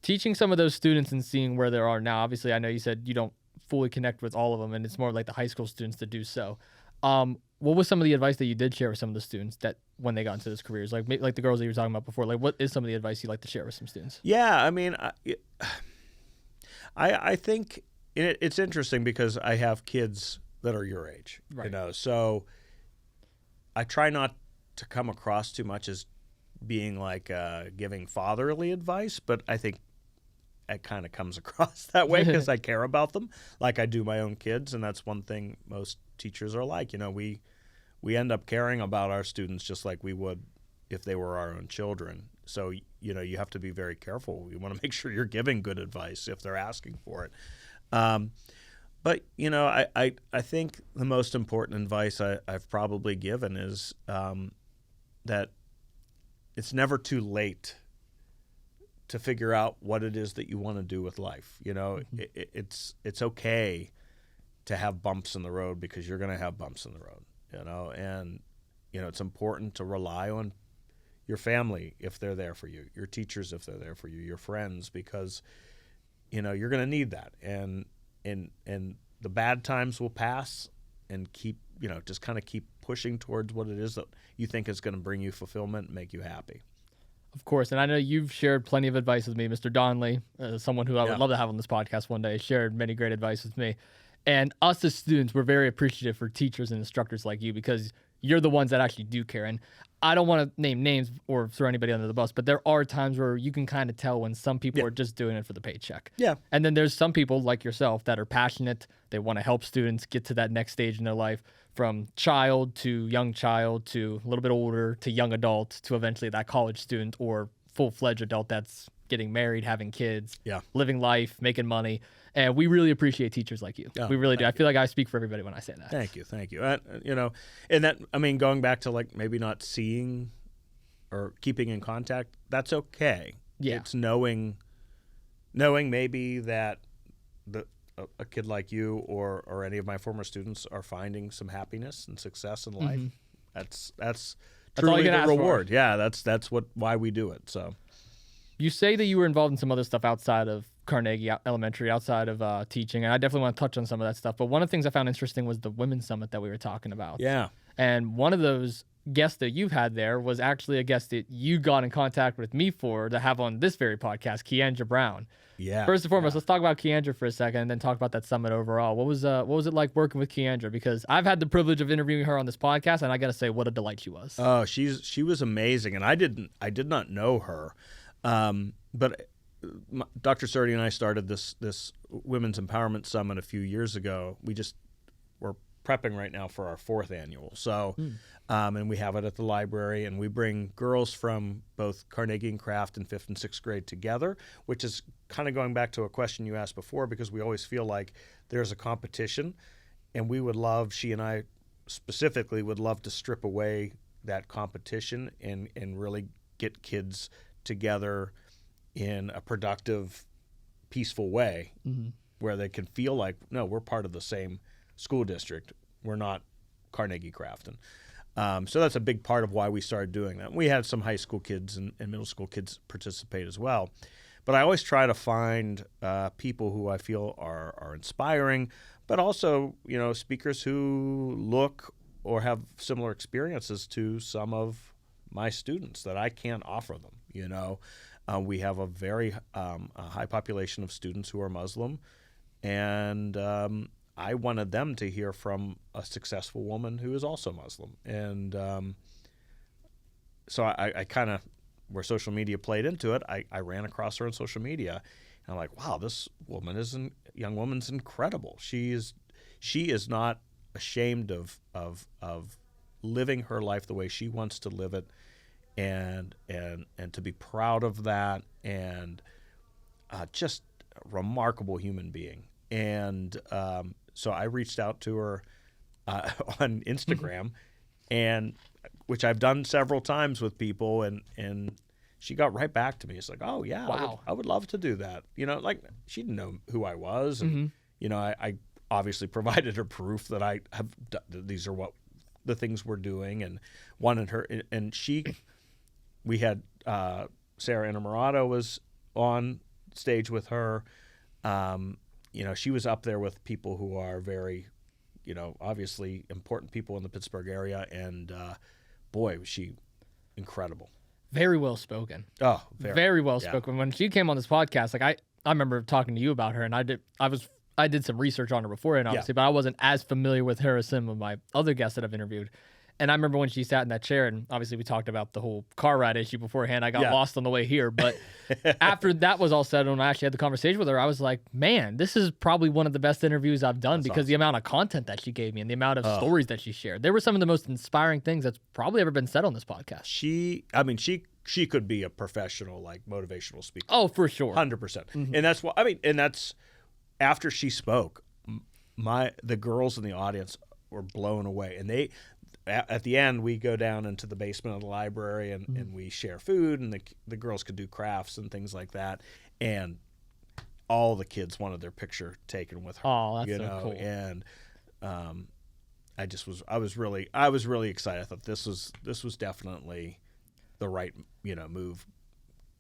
Teaching some of those students and seeing where they are now. Obviously, I know you said you don't fully connect with all of them, and it's more like the high school students to do so. What was some of the advice that you did share with some of the students that when they got into those careers, like the girls that you were talking about before? Like, what is some of the advice you'd like to share with some students? Yeah, I mean, I think it's interesting because I have kids that are your age, right. So I try not to come across too much as being like giving fatherly advice, but I think it kind of comes across that way because I care about them like I do my own kids, and that's one thing most teachers are like. We end up caring about our students just like we would if they were our own children. So, you have to be very careful. You want to make sure you're giving good advice if they're asking for it. But, I think the most important advice I've probably given is that it's never too late to figure out what it is that you want to do with life. It's okay to have bumps in the road because you're going to have bumps in the road, and, it's important to rely on your family if they're there for you, your teachers if they're there for you, your friends, because, you're going to need that. And the bad times will pass, and just kind of keep pushing towards what it is that you think is going to bring you fulfillment and make you happy. Of course, and I know you've shared plenty of advice with me, Mr. Donnelly, someone who I would love to have on this podcast one day, shared many great advice with me. And us as students, we're very appreciative for teachers and instructors like you because you're the ones that actually do care. And I don't want to name names or throw anybody under the bus, but there are times where you can kind of tell when some people are just doing it for the paycheck. Yeah. And then there's some people like yourself that are passionate. They want to help students get to that next stage in their life, from child to young child to a little bit older to young adult to eventually that college student or full-fledged adult that's getting married, having kids, living life, making money. And we really appreciate teachers like you. We really do. I feel like I speak for everybody when I say that. Thank you. And that, going back to like maybe not seeing or keeping in contact, that's okay. Yeah. It's knowing maybe that a kid like you or any of my former students are finding some happiness and success in life. That's truly the reward. Yeah, that's why we do it. So you say that you were involved in some other stuff outside of Carnegie Elementary, outside of teaching, and I definitely want to touch on some of that stuff. But one of the things I found interesting was the Women's Summit that we were talking about. Yeah. And one of those guests that you've had there was actually a guest that you got in contact with me to have on this very podcast, Keandra Brown. Yeah. First and foremost, let's talk about Keandra for a second and then talk about that summit overall. What was it like working with Keandra? Because I've had the privilege of interviewing her on this podcast, and I got to say, what a delight she was. Oh, she was amazing, and I did not know her, but Dr. Surdy and I started this Women's Empowerment Summit a few years ago. We're prepping right now for our 4th annual. So, and we have it at the library, and we bring girls from both Carnegie and Craft in 5th and 6th grade together, which is kind of going back to a question you asked before, because we always feel like there's a competition, and she and I specifically would love to strip away that competition and really get kids together in a productive, peaceful way where they can feel like, no, we're part of the same school district. We're not Carnegie Crafton. So that's a big part of why we started doing that. We had some high school kids and middle school kids participate as well. But I always try to find people who I feel are inspiring, but also, speakers who look or have similar experiences to some of my students that I can't offer them, We have a very high population of students who are Muslim, and I wanted them to hear from a successful woman who is also Muslim. And so I kind of, where social media played into it, I ran across her on social media, I'm like, wow, this young woman's incredible. She is not ashamed of living her life the way she wants to live it, and to be proud of that, and just a remarkable human being. And so I reached out to her on Instagram, and which I've done several times with people, and she got right back to me. It's like, oh yeah, Wow. I would love to do that. Like she didn't know who I was, and I obviously provided her proof that I have these are what the things we're doing, and wanted her. And we had Sarah Inamorado was on stage with her. She was up there with people who are very, obviously important people in the Pittsburgh area, and boy, was she incredible. Very well spoken. Oh, very well spoken. When she came on this podcast, like I remember talking to you about her, and I did some research on her beforehand, obviously, but I wasn't as familiar with her as some of my other guests that I've interviewed. And I remember when she sat in that chair, and obviously we talked about the whole car ride issue beforehand. I got lost on the way here. But after that was all said, when I actually had the conversation with her, I was like, man, this is probably one of the best interviews I've done. That's because awesome. The amount of content that she gave me and the amount of stories that she shared. There were some of the most inspiring things that's probably ever been said on this podcast. She could be a professional, like, motivational speaker. Oh, for sure. 100%. Mm-hmm. And that's and that's after she spoke, the girls in the audience were blown away. And at the end, we go down into the basement of the library and we share food, and the girls could do crafts and things like that. And all the kids wanted their picture taken with her. Oh, that's so cool. And I was really excited. I thought this was definitely the right move,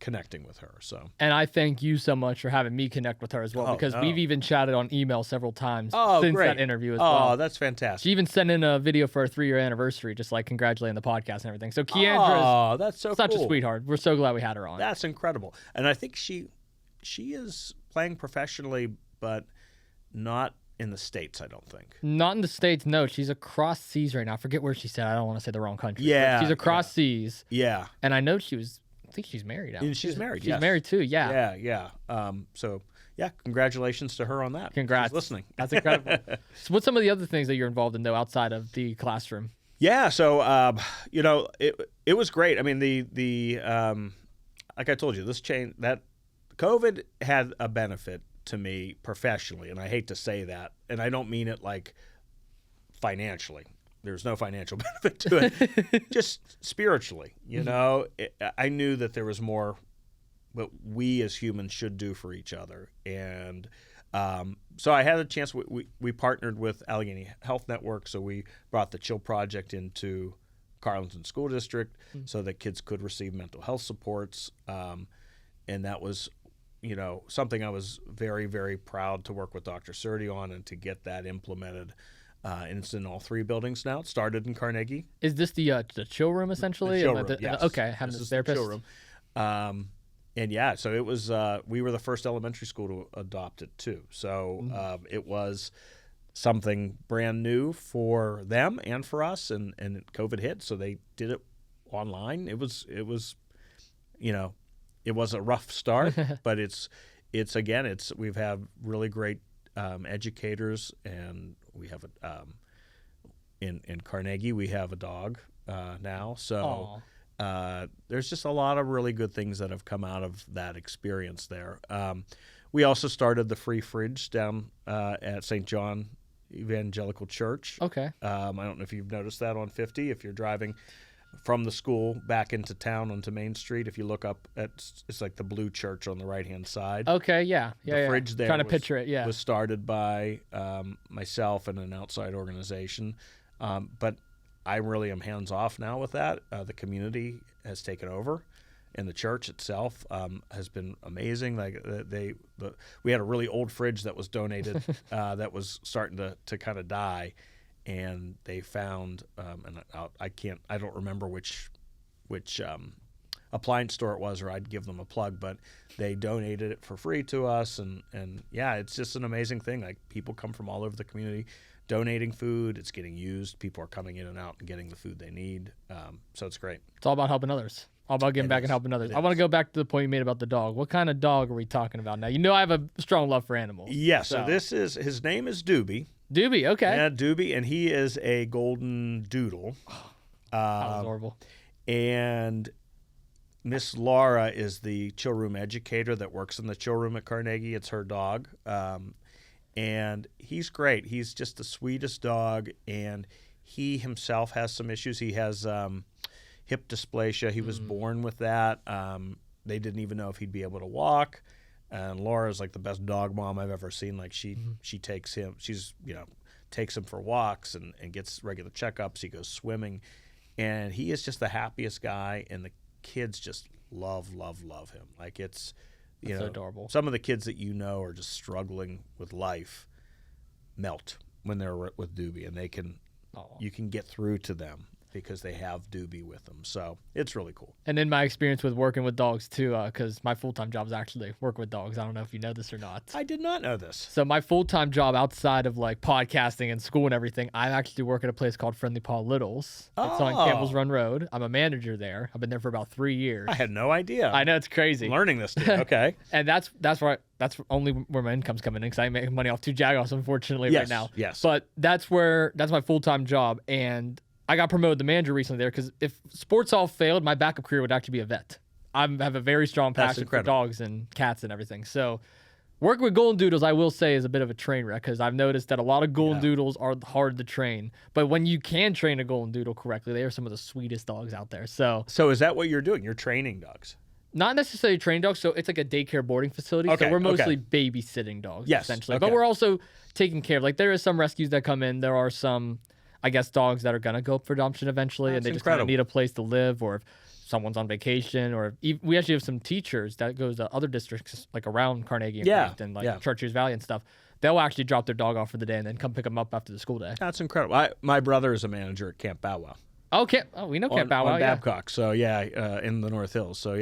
connecting with her. So, and I thank you so much for having me connect with her as well, because we've even chatted on email several times since that interview as well. Oh, that's fantastic. She even sent in a video for our 3-year anniversary, just like congratulating the podcast and everything. So Keandra that's so such cool. a sweetheart. We're so glad we had her on. That's incredible. And I think she is playing professionally, but not in the States, I don't think. Not in the States, no. She's across seas right now. I forget where she said. I don't want to say the wrong country. Yeah. She's across seas. Yeah. And I know I think she's married now. And she's married, She's married too, yeah. Yeah. So, congratulations to her on that. Congrats. She's listening. That's incredible. So what's some of the other things that you're involved in, though, outside of the classroom? Yeah, so, it was great. I mean, the like I told you, that COVID had a benefit to me professionally, and I hate to say that, and I don't mean it like financially. There's no financial benefit to it. Just spiritually, I knew that there was more what we as humans should do for each other. And so I had a chance. We partnered with Allegheny Health Network, so we brought the Chill Project into Carlynton School District so that kids could receive mental health supports. And that was, something I was very, very proud to work with Dr. Surdy on and to get that implemented. And it's in all 3 buildings now. It started in Carnegie. Is this the chill room, essentially? The chill room, yes. Okay, having this therapist. The chill room. And yeah, so it was, we were the first elementary school to adopt it too. So it was something brand new for them and for us, and COVID hit, so they did it online. It was it was a rough start, but we've had really great educators, and we have in Carnegie we have a dog now. So there's just a lot of really good things that have come out of that experience there. We also started the free fridge down at St. John Evangelical Church. Okay. I don't know if you've noticed that on 50. If you're driving from the school back into town onto Main Street, if you look up, it's like the blue church on the right-hand side. Okay, yeah. The fridge there trying to picture it, yeah. was started by myself and an outside organization. But I really am hands-off now with that. The community has taken over, and the church itself has been amazing. Like we had a really old fridge that was donated that was starting to kind of die. And they found, and I don't remember which appliance store it was, or I'd give them a plug, but they donated it for free to us, and yeah, it's just an amazing thing. Like, people come from all over the community, donating food. It's getting used. People are coming in and out and getting the food they need. So it's great. It's all about helping others. All about giving back and helping others. I want to go back to the point you made about the dog. What kind of dog are we talking about now? You know I have a strong love for animals. Yeah, so his name is Doobie. Doobie, okay. Yeah, Doobie, and he is a golden doodle. That was horrible. And Miss Laura is the chill room educator that works in the chill room at Carnegie. It's her dog. And he's great. He's just the sweetest dog, and he himself has some issues. He has hip dysplasia. He was born with that. They didn't even know if he'd be able to walk. And Laura's like the best dog mom I've ever seen. Like she takes him. Takes him for walks and gets regular checkups. He goes swimming, and he is just the happiest guy. And the kids just love him. Like it's so adorable. Some of the kids that are just struggling with life melt when they're with Doobie, and you can get through to them because they have Doobie with them. So it's really cool. And in my experience with working with dogs too, because my full-time job is actually working with dogs. I don't know if you know this or not. I did not know this. So my full-time job outside of like podcasting and school and everything, I actually work at a place called Friendly Paw Littles. It's on Campbell's Run Road. I'm a manager there. I've been there for about 3 years. I had no idea. I know, it's crazy. I'm learning this too. Okay. And that's only where my income's coming in, because I make money off 2 Jaguars, unfortunately, right now. Yes. But that's my full-time job, and I got promoted to manager recently there because if sports all failed, my backup career would actually be a vet. I have a very strong passion for dogs and cats and everything. So working with golden doodles, I will say, is a bit of a train wreck, because I've noticed that a lot of golden doodles are hard to train. But when you can train a golden doodle correctly, they are some of the sweetest dogs out there. So is that what you're doing? You're training dogs? Not necessarily trained dogs, so it's like a daycare boarding facility. Okay, so we're mostly babysitting dogs, essentially. Okay. But we're also taking care of, like, there is some rescues that come in. There are some, I guess, dogs that are going to go up for adoption eventually, and they just kind of need a place to live, or if someone's on vacation, or we actually have some teachers that goes to other districts, like around Carnegie and like Chartiers Valley and stuff. They'll actually drop their dog off for the day and then come pick them up after the school day. That's incredible. My brother is a manager at Camp Bow Wow. Okay. Oh, we know Camp Bow Wow. On Babcock. So in the North Hills. So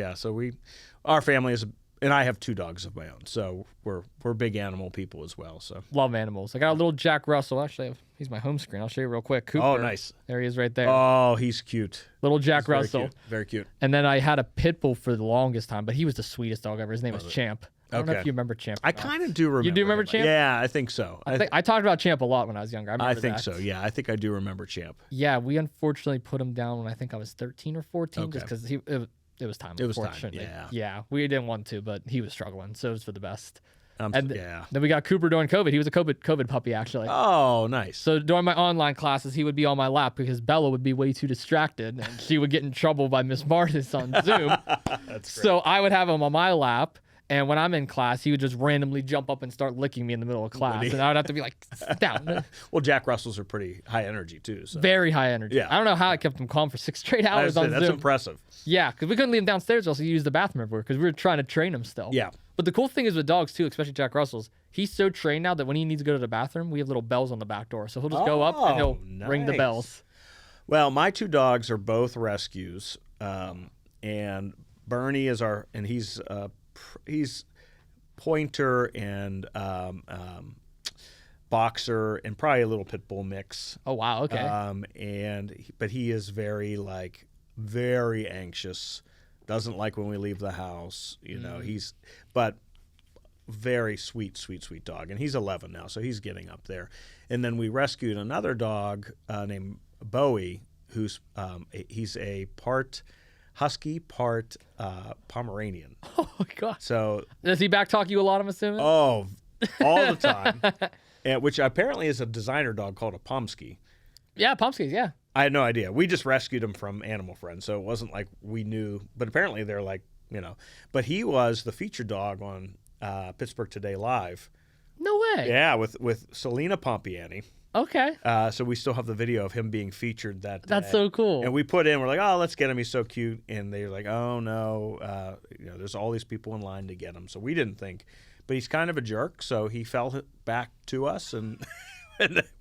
our family is, and I have 2 dogs of my own. So we're big animal people as well. So love animals. I got a little Jack Russell. Actually, he's my home screen. I'll show you real quick. Cooper. Oh, nice. There he is right there. Oh, he's cute. Little Jack Russell. Very cute. And then I had a pit bull for the longest time, but he was the sweetest dog ever. His name was Champ. I don't know if you remember Champ. I kind of do remember. You do remember Champ? Yeah, I think so. I talked about Champ a lot when I was younger. I think so. Yeah, I think I do remember Champ. Yeah, we unfortunately put him down when I think I was 13 or 14, just because it was time. It was time. Yeah, we didn't want to, but he was struggling, so it was for the best. Then we got Cooper during COVID. He was a COVID puppy, actually. Oh, nice. So during my online classes, he would be on my lap because Bella would be way too distracted, and she would get in trouble by Miss Martis on Zoom. That's great. So I would have him on my lap, and when I'm in class, he would just randomly jump up and start licking me in the middle of class, and I would have to be like, sit down. Well, Jack Russells are pretty high energy too. So. Very high energy. Yeah. I don't know how I kept him calm for 6 straight hours on Zoom. That's impressive. Yeah, because we couldn't leave him downstairs, else he used the bathroom everywhere, because we were trying to train him still. Yeah. But the cool thing is with dogs too, especially Jack Russells, he's so trained now that when he needs to go to the bathroom, we have little bells on the back door. So he'll just go up and he'll ring the bells. Well, my 2 dogs are both rescues, and Bernie is he's pointer and boxer and probably a little pit bull mix. Oh wow, okay. But he is very anxious. Doesn't like when we leave the house. But very sweet dog. And he's 11 now, so he's getting up there. And then we rescued another dog named Bowie, he's a part husky, part Pomeranian. Oh my God. So does he backtalk you a lot, I'm assuming? Oh, all the time. Which apparently is a designer dog called a Pomsky. Yeah, Pomskys, yeah. I had no idea. We just rescued him from Animal Friends, so it wasn't like we knew. But apparently they're like, But he was the featured dog on Pittsburgh Today Live. No way. Yeah, with Selena Pompiani. Okay. So we still have the video of him being featured that day. That's so cool. And we put in, we're like, oh, let's get him. He's so cute. And they're like, oh, no. There's all these people in line to get him. So we didn't think. But he's kind of a jerk, so he fell back to us, and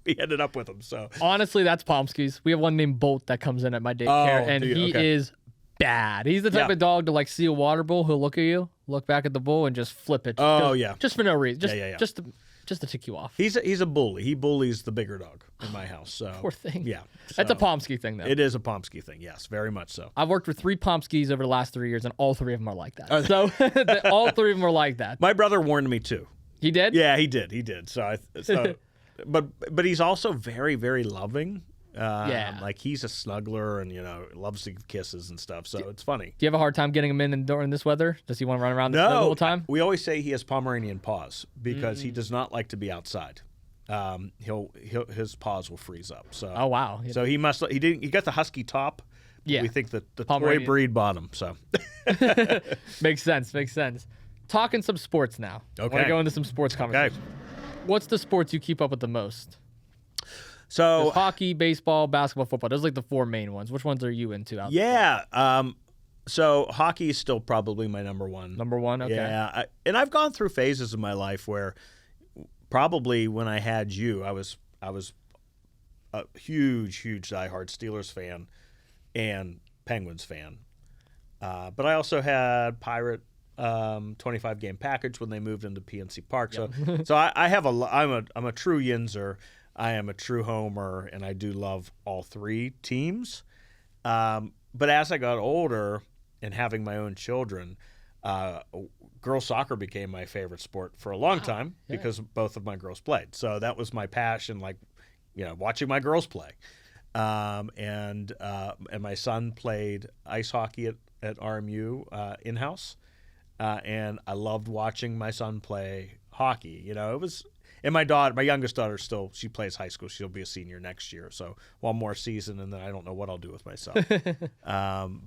we ended up with him. So honestly, that's Pomskys. We have one named Bolt that comes in at my daycare, and he is bad. He's the type of dog to see a water bowl. He'll look at you, look back at the bowl, and just flip it. Oh, yeah. Just for no reason. Just just to tick you off. He's a bully. He bullies the bigger dog in my house. So Poor thing. Yeah. That's a so Pomsky thing, though. It is a Pomsky thing. Yes, very much so. I've worked with 3 Pomskys over the last 3 years, and all 3 of them are like that. So all 3 of them are like that. My brother warned me too. He did? Yeah, he did. So but he's also very, very loving. Yeah. Like he's a snuggler and loves to give kisses and stuff. So it's funny. Do you have a hard time getting him in during this weather? Does he want to run around the whole time? We always say he has Pomeranian paws because he does not like to be outside. His paws will freeze up. So Oh wow. So he got the husky top. Yeah. We think that the toy Pomeranian. breed bottom. So Makes sense. Talking some sports now. I want Okay. to go into some sports conversation. What's the sports you keep up with the most? So There's hockey, baseball, basketball, football. Those are like the 4 main ones. Which ones are you into out there? yeah. So hockey is still probably my number one. Number 1? Okay. Yeah, and I've gone through phases of my life where probably when I had you, I was a huge diehard Steelers fan and Penguins fan. But I also had Pirate 25 game package when they moved into PNC Park. Yep. So I have I'm a true Yinzer. I am a true homer, and I do love all 3 teams. But as I got older and having my own children, girls soccer became my favorite sport for a long time because both of my girls played. So that was my passion, watching my girls play. And my son played ice hockey at RMU in-house. And I loved watching my son play hockey. It was, and my youngest daughter she plays high school. She'll be a senior next year. So one more season, and then I don't know what I'll do with myself.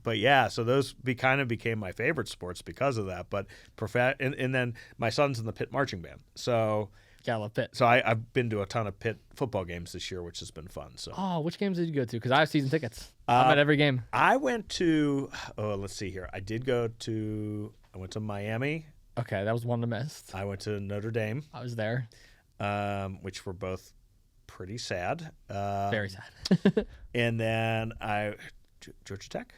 But yeah, so those kind of became my favorite sports because of that. But and then my son's in the Pitt marching band. So Yeah, I love Pitt. So I've been to a ton of Pitt football games this year, which has been fun. So Oh, which games did you go to? Because I have season tickets. I'm at every game. I went to let's see here. I went to Miami. Okay, that was one to miss. I went to Notre Dame, I was there. which were both pretty sad. Very sad. And then Georgia Tech,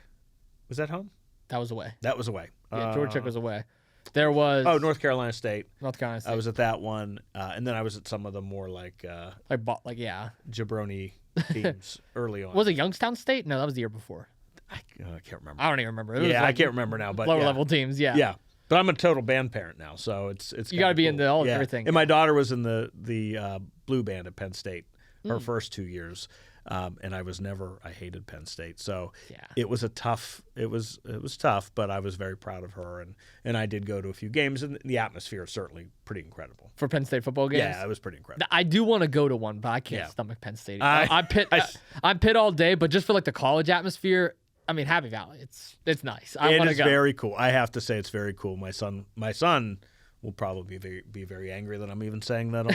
was that home? That was away. That was away. Yeah, Georgia Tech was away. There was North Carolina State. North Carolina State. I was at that one, and then I was at some of the more yeah. jabroni teams early on. Was it Youngstown State? No, that was the year before. I can't remember. I don't even remember. It was I can't remember now, but lower level teams. Yeah. Yeah, but I'm a total band parent now, so it's You got to be cool. into everything. And my daughter was in the blue band at Penn State her first 2 years, and I hated Penn State, so Yeah. it was tough, but I was very proud of her, and I did go to a few games, and the atmosphere is certainly pretty incredible. For Penn State football games? Yeah, it was pretty incredible. I do want to go to one, but I can't stomach Penn State. I'm Pitt all day, but just for like the college atmosphere, I mean, Happy Valley, it's nice. I want to It is go. very cool. I have to say, it's very cool. My son will probably be very angry that I'm even saying that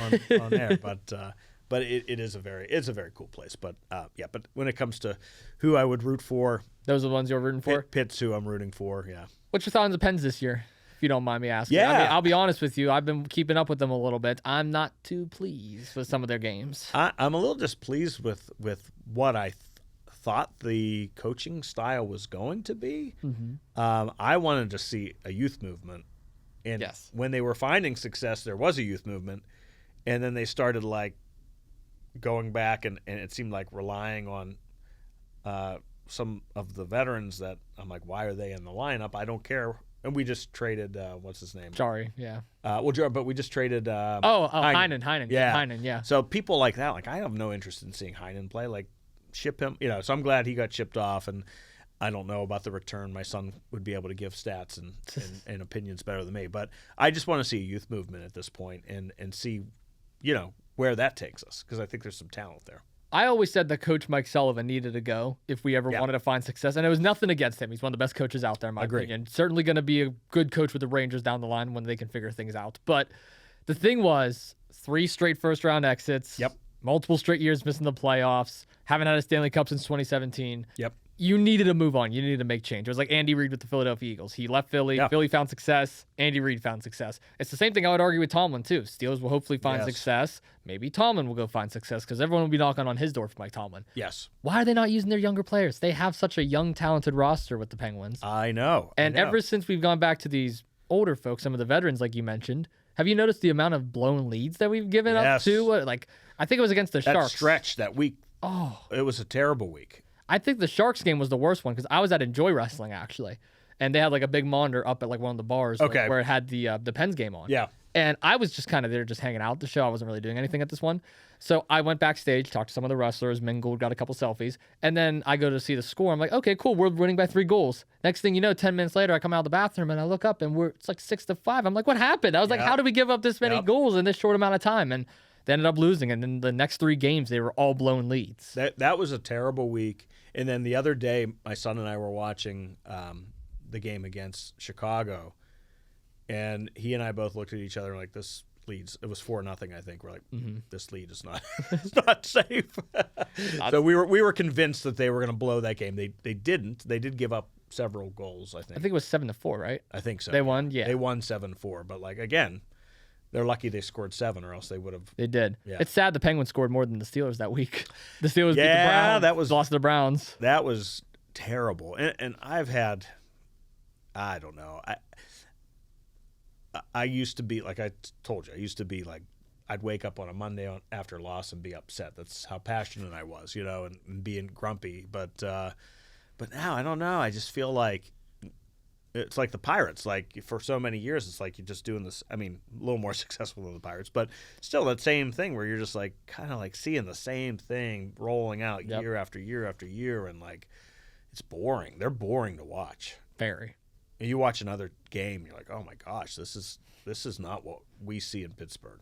on air, but it's a very cool place. But but when it comes to who I would root for, Those are the ones you're rooting for? Pitt's who I'm rooting for. Yeah. What's your thought on the Pens this year, if you don't mind me asking? Yeah. I mean, I'll be honest with you. I've been keeping up with them a little bit. I'm not too pleased with some of their games. I'm a little displeased with what I thought the coaching style was going to be. Mm-hmm. I wanted to see a youth movement, and when they were finding success, there was a youth movement, and then they started going back and it seemed like relying on some of the veterans that I'm like, why are they in the lineup? I don't care. And we just traded what's his name? Sorry, yeah. But we just traded Heinen. Yeah. Heinen, yeah. So people like that, I have no interest in seeing Heinen play. Ship him, so I'm glad he got shipped off, and I don't know about the return. My son would be able to give stats and opinions better than me, but I just want to see a youth movement at this point and see, where that takes us, because I think there's some talent there. I always said that Coach Mike Sullivan needed to go if we ever wanted to find success, and it was nothing against him. He's one of the best coaches out there, in my opinion. Certainly going to be a good coach with the Rangers down the line when they can figure things out. But the thing was, 3 straight first-round exits. Yep. Multiple straight years missing the playoffs. Haven't had a Stanley Cup since 2017. Yep. You needed to move on. You needed to make change. It was like Andy Reid with the Philadelphia Eagles. He left Philly. Yeah. Philly found success. Andy Reid found success. It's the same thing I would argue with Tomlin, too. Steelers will hopefully find success. Maybe Tomlin will go find success because everyone will be knocking on his door for Mike Tomlin. Yes. Why are they not using their younger players? They have such a young, talented roster with the Penguins. I know. And ever since we've gone back to these older folks, some of the veterans, like you mentioned, Have you noticed the amount of blown leads that we've given up Yes. to? I think it was against the That Sharks. stretch that week, Oh, it was a terrible week. I think the Sharks game was the worst one because I was at Enjoy Wrestling actually, and they had like a big monitor up at like one of the bars Okay. where it had the Pens game on. Yeah. And I was just kind of there, just hanging out at the show. I wasn't really doing anything at this one. So I went backstage, talked to some of the wrestlers, mingled, got a couple selfies, and then I go to see the score. I'm like, okay, cool, we're winning by 3 goals. Next thing you know, 10 minutes later, I come out of the bathroom and I look up and it's like 6-5. I'm like, what happened? I was like, Yep. how did we give up this many Yep. goals in this short amount of time? And they ended up losing. And then the next 3 games, they were all blown leads. That was a terrible week. And then the other day, my son and I were watching the game against Chicago, and he and I both looked at each other like, this leads. It was 4-0, I think. We're like, this lead is not it's not safe. So we were convinced that they were going to blow that game. They didn't. They did give up several goals, I think. I think it was 7-4, right? I think so. They won? Yeah. They won 7-4. But, like, again, they're lucky they scored 7, or else they would have. They did. Yeah. It's sad the Penguins scored more than the Steelers that week. The Steelers beat the Yeah, Browns. Lost to the Browns. That was terrible. And I've had, I don't know. I used to be, like I told you, I used to be like, I'd wake up on a Monday after a loss and be upset. That's how passionate I was, and being grumpy. But now, I don't know. I just feel like it's like the Pirates. Like, for so many years, it's like you're just doing this. I mean, a little more successful than the Pirates, but still that same thing where you're just like kind of like seeing the same thing rolling out year after year after year, and like it's boring. They're boring to watch. Very. And you watch another game, you're like, oh my gosh, this is not what we see in Pittsburgh.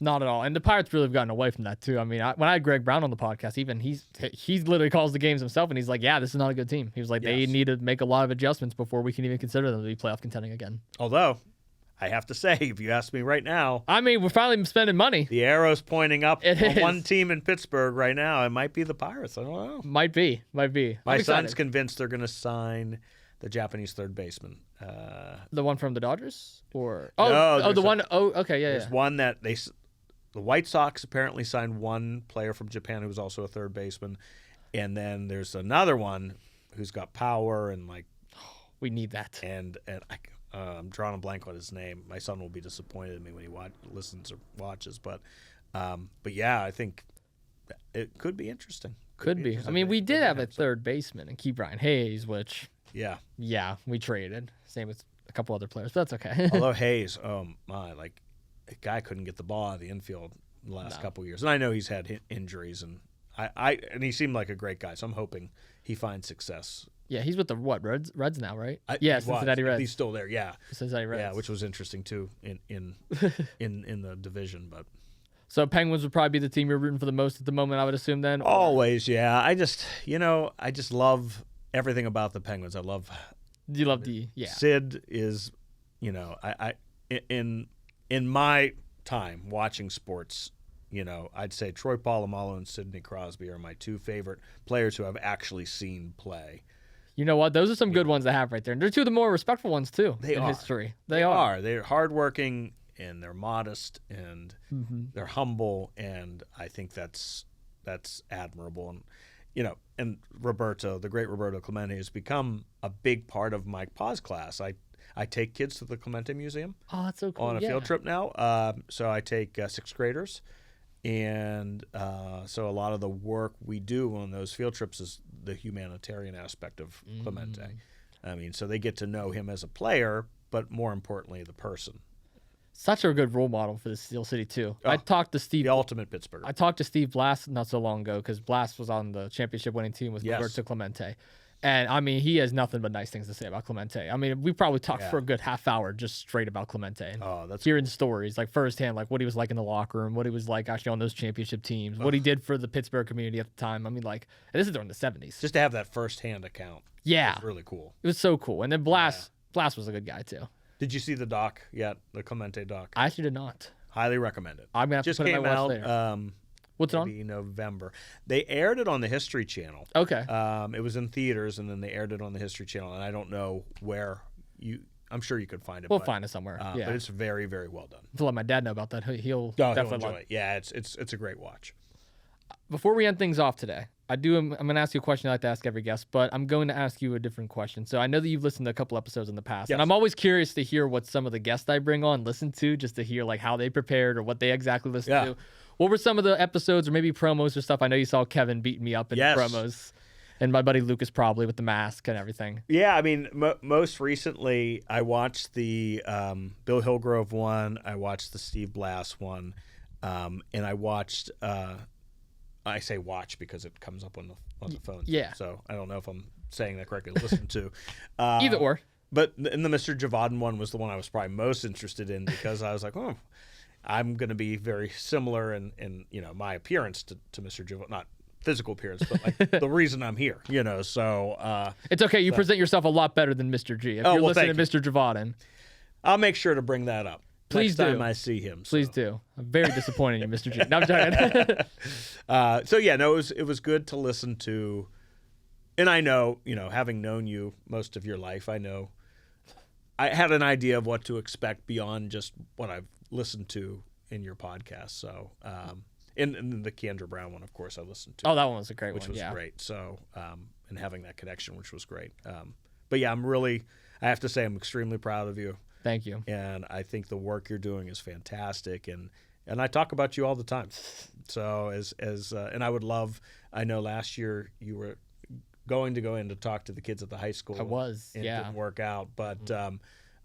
Not at all. And the Pirates really have gotten away from that too. I mean, when I had Greg Brown on the podcast, even he literally calls the games himself, and he's like, yeah, this is not a good team. He was like, they need to make a lot of adjustments before we can even consider them to be playoff contending again. Although, I have to say, if you ask me right now, I mean, we're finally spending money. the arrow's pointing up It on is. one team in Pittsburgh right now. It might be the Pirates. I don't know. Might be. My I'm son's excited. convinced they're going to sign the Japanese third baseman. The one from the Dodgers? Or No, the there's one okay, yeah. There's one that the White Sox apparently signed one player from Japan who was also a third baseman, and then there's another one who's got power and like We need that. and I'm drawing a blank on his name. My son will be disappointed in me when he listens or watches, but yeah, I think it could be interesting. Could be. I mean, we did have a third baseman and Key Brian Hayes, which Yeah. we traded. Same with a couple other players, but that's okay. Although Hayes, oh my, like a guy couldn't get the ball out of the infield the last couple of years, and I know he's had injuries, and and he seemed like a great guy, so I'm hoping he finds success. Yeah, he's with the Reds now, right? He Yeah, was. Cincinnati Reds. He's still there, yeah. Cincinnati Reds. Yeah, which was interesting too in the division, but So Penguins would probably be the team you're rooting for the most at the moment, I would assume then. always, yeah. I just love everything about the Penguins. I love You love Sid is, I in my time watching sports, I'd say Troy Polamalu and Sidney Crosby are my 2 favorite players who I've actually seen play. You know what? Those are some good ones to have right there. And they're 2 of the more respectful ones too in history. They are. They're hardworking and they're modest and they're humble, and I think that's admirable. And and Roberto, the great Roberto Clemente, has become a big part of my pause class. I take kids to the Clemente Museum Oh, that's so cool. on a field trip now. So I take 6th graders, and so a lot of the work we do on those field trips is the humanitarian aspect of Clemente. I mean, so they get to know him as a player, but more importantly, the person. Such a good role model for the Steel City too. I talked to Steve. The ultimate Pittsburgher. I talked to Steve Blast not so long ago because Blast was on the championship winning team with Roberto Clemente. And, I mean, he has nothing but nice things to say about Clemente. I mean, we probably talked for a good half hour just straight about Clemente. And that's hearing stories, like firsthand, like what he was like in the locker room, what he was like actually on those championship teams, what he did for the Pittsburgh community at the time. I mean, like, this is during the 70s. just to have that firsthand account. Yeah. It's really cool. It was so cool. And then Blast was a good guy, too. Did you see the doc yet? The Clemente doc? I actually did not. Highly recommend it. I'm going to have Just to put it came on my out. watch later. What's it on? Maybe November. They aired it on the History Channel. Okay. It was in theaters, and then they aired it on the History Channel. And I don't know where I'm sure you could find it. We'll find it somewhere. But it's very, very well done. To let my dad know about that. He'll He'll definitely enjoy it. Yeah, it's a great watch. Before we end things off today, I'm going to ask you a question I like to ask every guest, but I'm going to ask you a different question. So I know that you've listened to a couple episodes in the past, and I'm always curious to hear what some of the guests I bring on listen to, just to hear like how they prepared or what they exactly listen to. What were some of the episodes or maybe promos or stuff? I know you saw Kevin beating me up in the promos, and my buddy Lucas probably with the mask and everything. Yeah, I mean, most recently I watched the Bill Hillgrove one, I watched the Steve Blass one, and I watched. I say watch because it comes up on the phone. Yeah. So I don't know if I'm saying that correctly. Listen to. Either or. But in the Mr. Javaden one was the one I was probably most interested in because I was like, oh, I'm going to be very similar in my appearance to Mr. Javaden, not physical appearance, but like the reason I'm here. So it's okay. You present yourself a lot better than Mr. G. If you're listening to Mr. Javaden, I'll make sure to bring that up. Please Next time I see him. So. Please do. I'm very disappointed in Mr. G. No, I'm joking. So yeah, no, it was good to listen to, and I know, having known you most of your life, I know I had an idea of what to expect beyond just what I've listened to in your podcast. So, and the Keandra Brown one, of course, I listened to. Oh, that one was a great which one. was great. So, and having that connection, which was great. But yeah, I have to say, I'm extremely proud of you. Thank you. And I think the work you're doing is fantastic, and I talk about you all the time. So and I would love. I know last year you were going to go in to talk to the kids at the high school. I was, and it didn't work out, but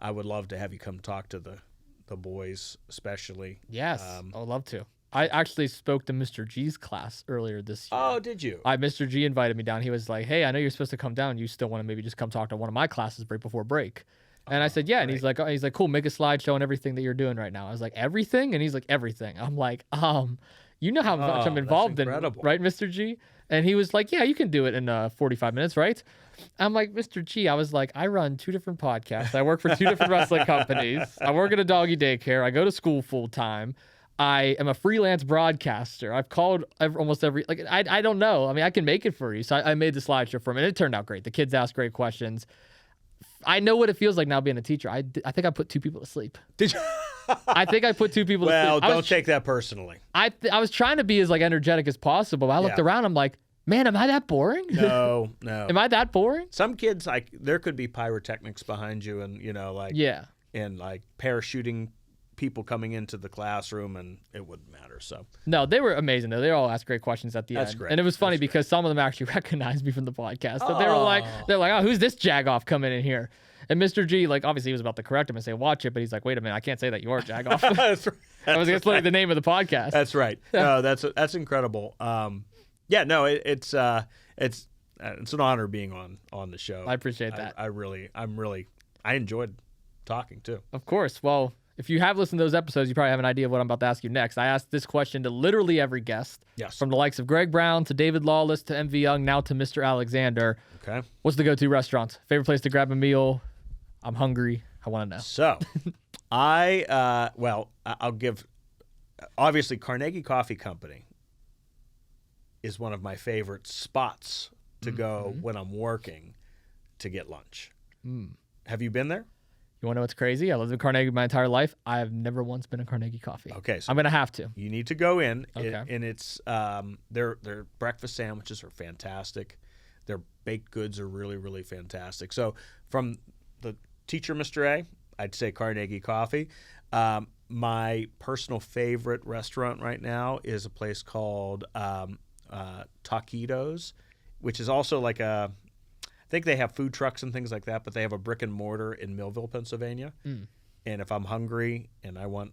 I would love to have you come talk to the boys, especially. Yes, I would love to. I actually spoke to Mr. G's class earlier this year. Oh, did you? Mr. G invited me down. He was like, "Hey, I know you're supposed to come down. You still want to maybe just come talk to one of my classes right before break?" And I said, yeah. And he's like, cool, make a slideshow on everything that you're doing right now. I was like, everything? And he's like, everything. I'm like, you know how much I'm involved in, right, Mr. G? And he was like, yeah, you can do it in 45 minutes, right? I'm like, Mr. G, I was like, I run 2 different podcasts. I work for 2 different wrestling companies. I work at a doggy daycare. I go to school full time. I am a freelance broadcaster. I've called almost every, I don't know. I mean, I can make it for you. So I made the slideshow for him, and it turned out great. The kids asked great questions. I know what it feels like now being a teacher. I think I put 2 people to sleep. Did you? I think I put 2 people to sleep. Well, don't take that personally. I was trying to be as energetic as possible. But I looked around. I'm like, man, am I that boring? No. Am I that boring? Some kids, there could be pyrotechnics behind you, and and parachuting people coming into the classroom, and it wouldn't matter. So no, they were amazing though. They all asked great questions at the end. That's great. And it was funny because some of them actually recognized me from the podcast. So they're like, oh, who's this jagoff coming in here? And Mr. G, obviously he was about to correct him and say, watch it, but he's like, wait a minute, I can't say that you are jagoff. That's right. That's literally the name of the podcast. That's right. No, that's incredible. It's an honor being on the show. I appreciate that. I enjoyed talking too. Of course. Well, if you have listened to those episodes, you probably have an idea of what I'm about to ask you next. I asked this question to literally every guest. Yes. From the likes of Greg Brown to David Lawless to MV Young, now to Mr. Alexander. Okay. What's the go-to restaurant? Favorite place to grab a meal? I'm hungry. I want to know. So, I'll give, obviously, Carnegie Coffee Company is one of my favorite spots to go when I'm working to get lunch. Have you been there? You want to know what's crazy? I lived in Carnegie my entire life. I have never once been in Carnegie Coffee. Okay. So I'm going to have to. You need to go in, okay. And it's their breakfast sandwiches are fantastic. Their baked goods are really, really fantastic. So from the teacher, Mr. A, I'd say Carnegie Coffee. My personal favorite restaurant right now is a place called Taquitos, which is also like I think they have food trucks and things like that, but they have a brick and mortar in Millville, Pennsylvania. And if I'm hungry and I love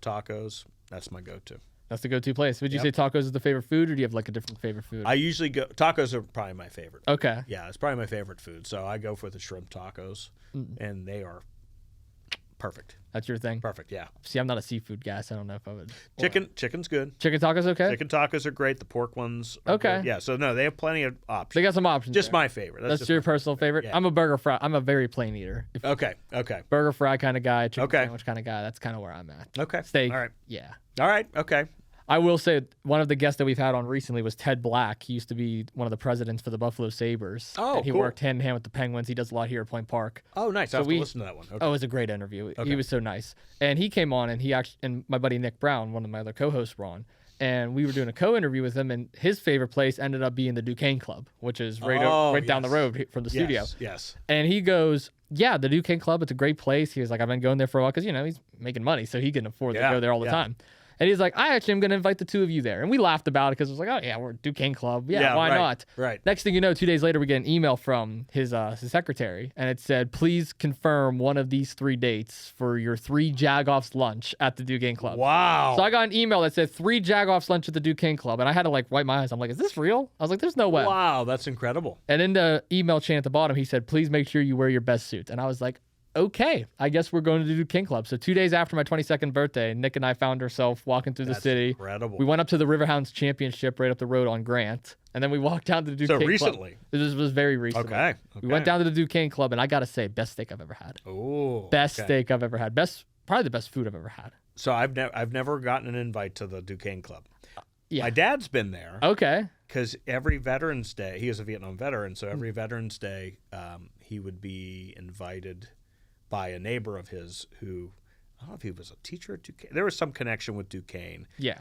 tacos, that's my go-to. That's the go-to place. Would you say tacos is the favorite food, or do you have a different favorite food? I usually go, tacos are probably my favorite. Okay. Yeah, it's probably my favorite food. So I go for the shrimp tacos, and they are perfect. That's your thing? Perfect, yeah. See, I'm not a seafood guy, so I don't know if I would. Chicken's good. Chicken tacos okay? Chicken tacos are great. The pork ones are good. Yeah, so no, they have plenty of options. They got some options. Just my favorite. That's your personal favorite? Yeah. I'm a burger fry. I'm a very plain eater. Okay. Burger fry kind of guy, chicken sandwich kind of guy. That's kind of where I'm at. Okay. Steak. All right. Yeah. All right. Okay. I will say one of the guests that we've had on recently was Ted Black. He used to be one of the presidents for the Buffalo Sabres. Oh, and he cool. worked hand in hand with the Penguins. He does a lot here at Point Park. Oh, nice. I have to listen to that one. Okay. Oh, it was a great interview. Okay. He was so nice. And he came on, and and my buddy Nick Brown, one of my other co-hosts, were on. and we were doing a co-interview with him, and his favorite place ended up being the Duquesne Club, which is right down the road from the studio. Yes. And he goes, yeah, the Duquesne Club, it's a great place. He was like, I've been going there for a while because, he's making money, so he can afford to go there all the time. And he's like, I actually am going to invite the two of you there. And we laughed about it because it was like, oh, yeah, we're Duquesne Club. Yeah, why not? Right. Next thing you know, 2 days later, we get an email from his secretary, and it said, please confirm one of these 3 dates for your 3 Jagoffs lunch at the Duquesne Club. Wow. So I got an email that said 3 Jagoffs lunch at the Duquesne Club, and I had to wipe my eyes. I'm like, is this real? I was like, there's no way. Wow, that's incredible. And in the email chain at the bottom, he said, please make sure you wear your best suit. And I was like, okay, I guess we're going to the Duquesne Club. So 2 days after my 22nd birthday, Nick and I found ourselves walking through the city. Incredible. We went up to the Riverhounds Championship right up the road on Grant, and then we walked down to the Duquesne Club. So recently? This was very recent. Okay. We went down to the Duquesne Club, and I got to say, best steak I've ever had. Oh. Best steak I've ever had. Probably the best food I've ever had. So I've never gotten an invite to the Duquesne Club. Yeah. My dad's been there. Okay. Because every Veterans Day, he was a Vietnam veteran, so every Veterans Day, he would be invited by a neighbor of his who, I don't know if he was a teacher at Duquesne. There was some connection with Duquesne. Yeah.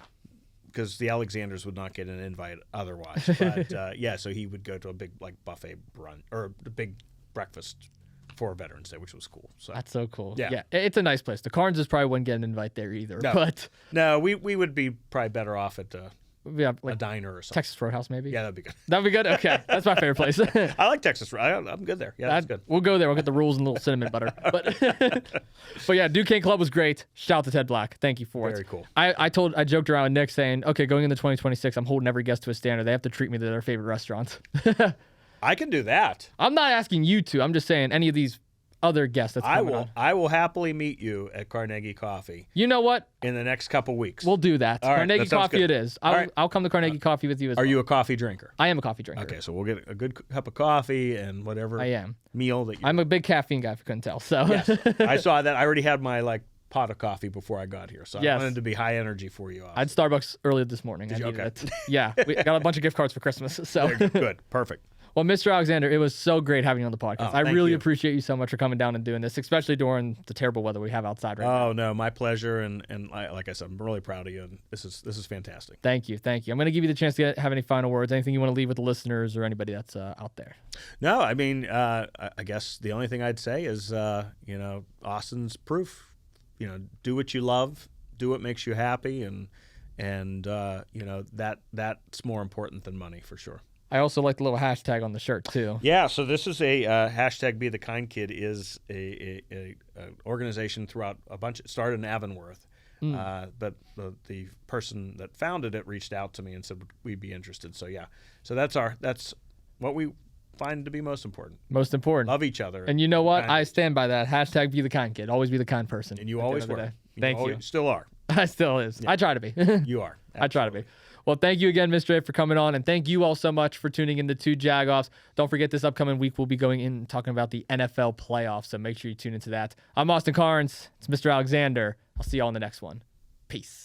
Because the Alexanders would not get an invite otherwise. But so he would go to a big buffet brunch or a big breakfast for Veterans Day, which was cool. So that's so cool. Yeah. It's a nice place. The Cairns probably wouldn't get an invite there either. No. But no, we would be probably better off at a diner or something. Texas Roadhouse, maybe. Yeah, that'd be good. That'd be good. Okay, that's my favorite place. I like Texas. I'm good there. Yeah, that's good. We'll go there. We'll get the rules and a little cinnamon butter. But yeah, Duquesne Club was great. Shout out to Ted Black. Thank you for it. Very cool. I joked around with Nick saying, okay, going into 2026, I'm holding every guest to a standard. They have to treat me to their favorite restaurants. I can do that. I'm not asking you to. I'm just saying any of these other guests that's coming on. I will happily meet you at Carnegie Coffee. You know what? In the next couple weeks. We'll do that. All right, Carnegie that sounds Coffee good. it is. All right. I'll come to Carnegie Coffee with you as well. Are you a coffee drinker? I am a coffee drinker. Okay, so we'll get a good cup of coffee and whatever I am. meal that you I'm a big caffeine guy, if you couldn't tell. So Yes. I saw that. I already had my pot of coffee before I got here. So I wanted to be high energy for you. I had Starbucks earlier this morning. Did you? I needed Okay. it. Yeah. We got a bunch of gift cards for Christmas. So good. Perfect. Well, Mr. Alexander, it was so great having you on the podcast. I really appreciate you so much for coming down and doing this, especially during the terrible weather we have outside right now. Oh, no, my pleasure. And like I said, I'm really proud of you. And this is fantastic. Thank you. I'm going to give you the chance to have any final words, anything you want to leave with the listeners or anybody that's out there. No, I mean, I guess the only thing I'd say is, Austin's proof. Do what you love, do what makes you happy, and that's more important than money for sure. I also like the little hashtag on the shirt too. Yeah, so this is a hashtag Be the Kind Kid is a organization throughout a bunch. It started in Avonworth, but the person that founded it reached out to me and said we'd be interested. So yeah, so that's what we find to be most important. Most important. Love each other. And you know what? I stand by that. Hashtag Be the Kind Kid. Always be the kind person. And you always were. Thank you. Still are. I still is. Yeah. I try to be. You are. Absolutely. I try to be. Well, thank you again, Mr. A, for coming on, and thank you all so much for tuning in to Two Jagoffs. Don't forget this upcoming week we'll be going in and talking about the NFL playoffs, so make sure you tune into that. I'm Austin Cairns. It's Mr. Alexander. I'll see you all in the next one. Peace.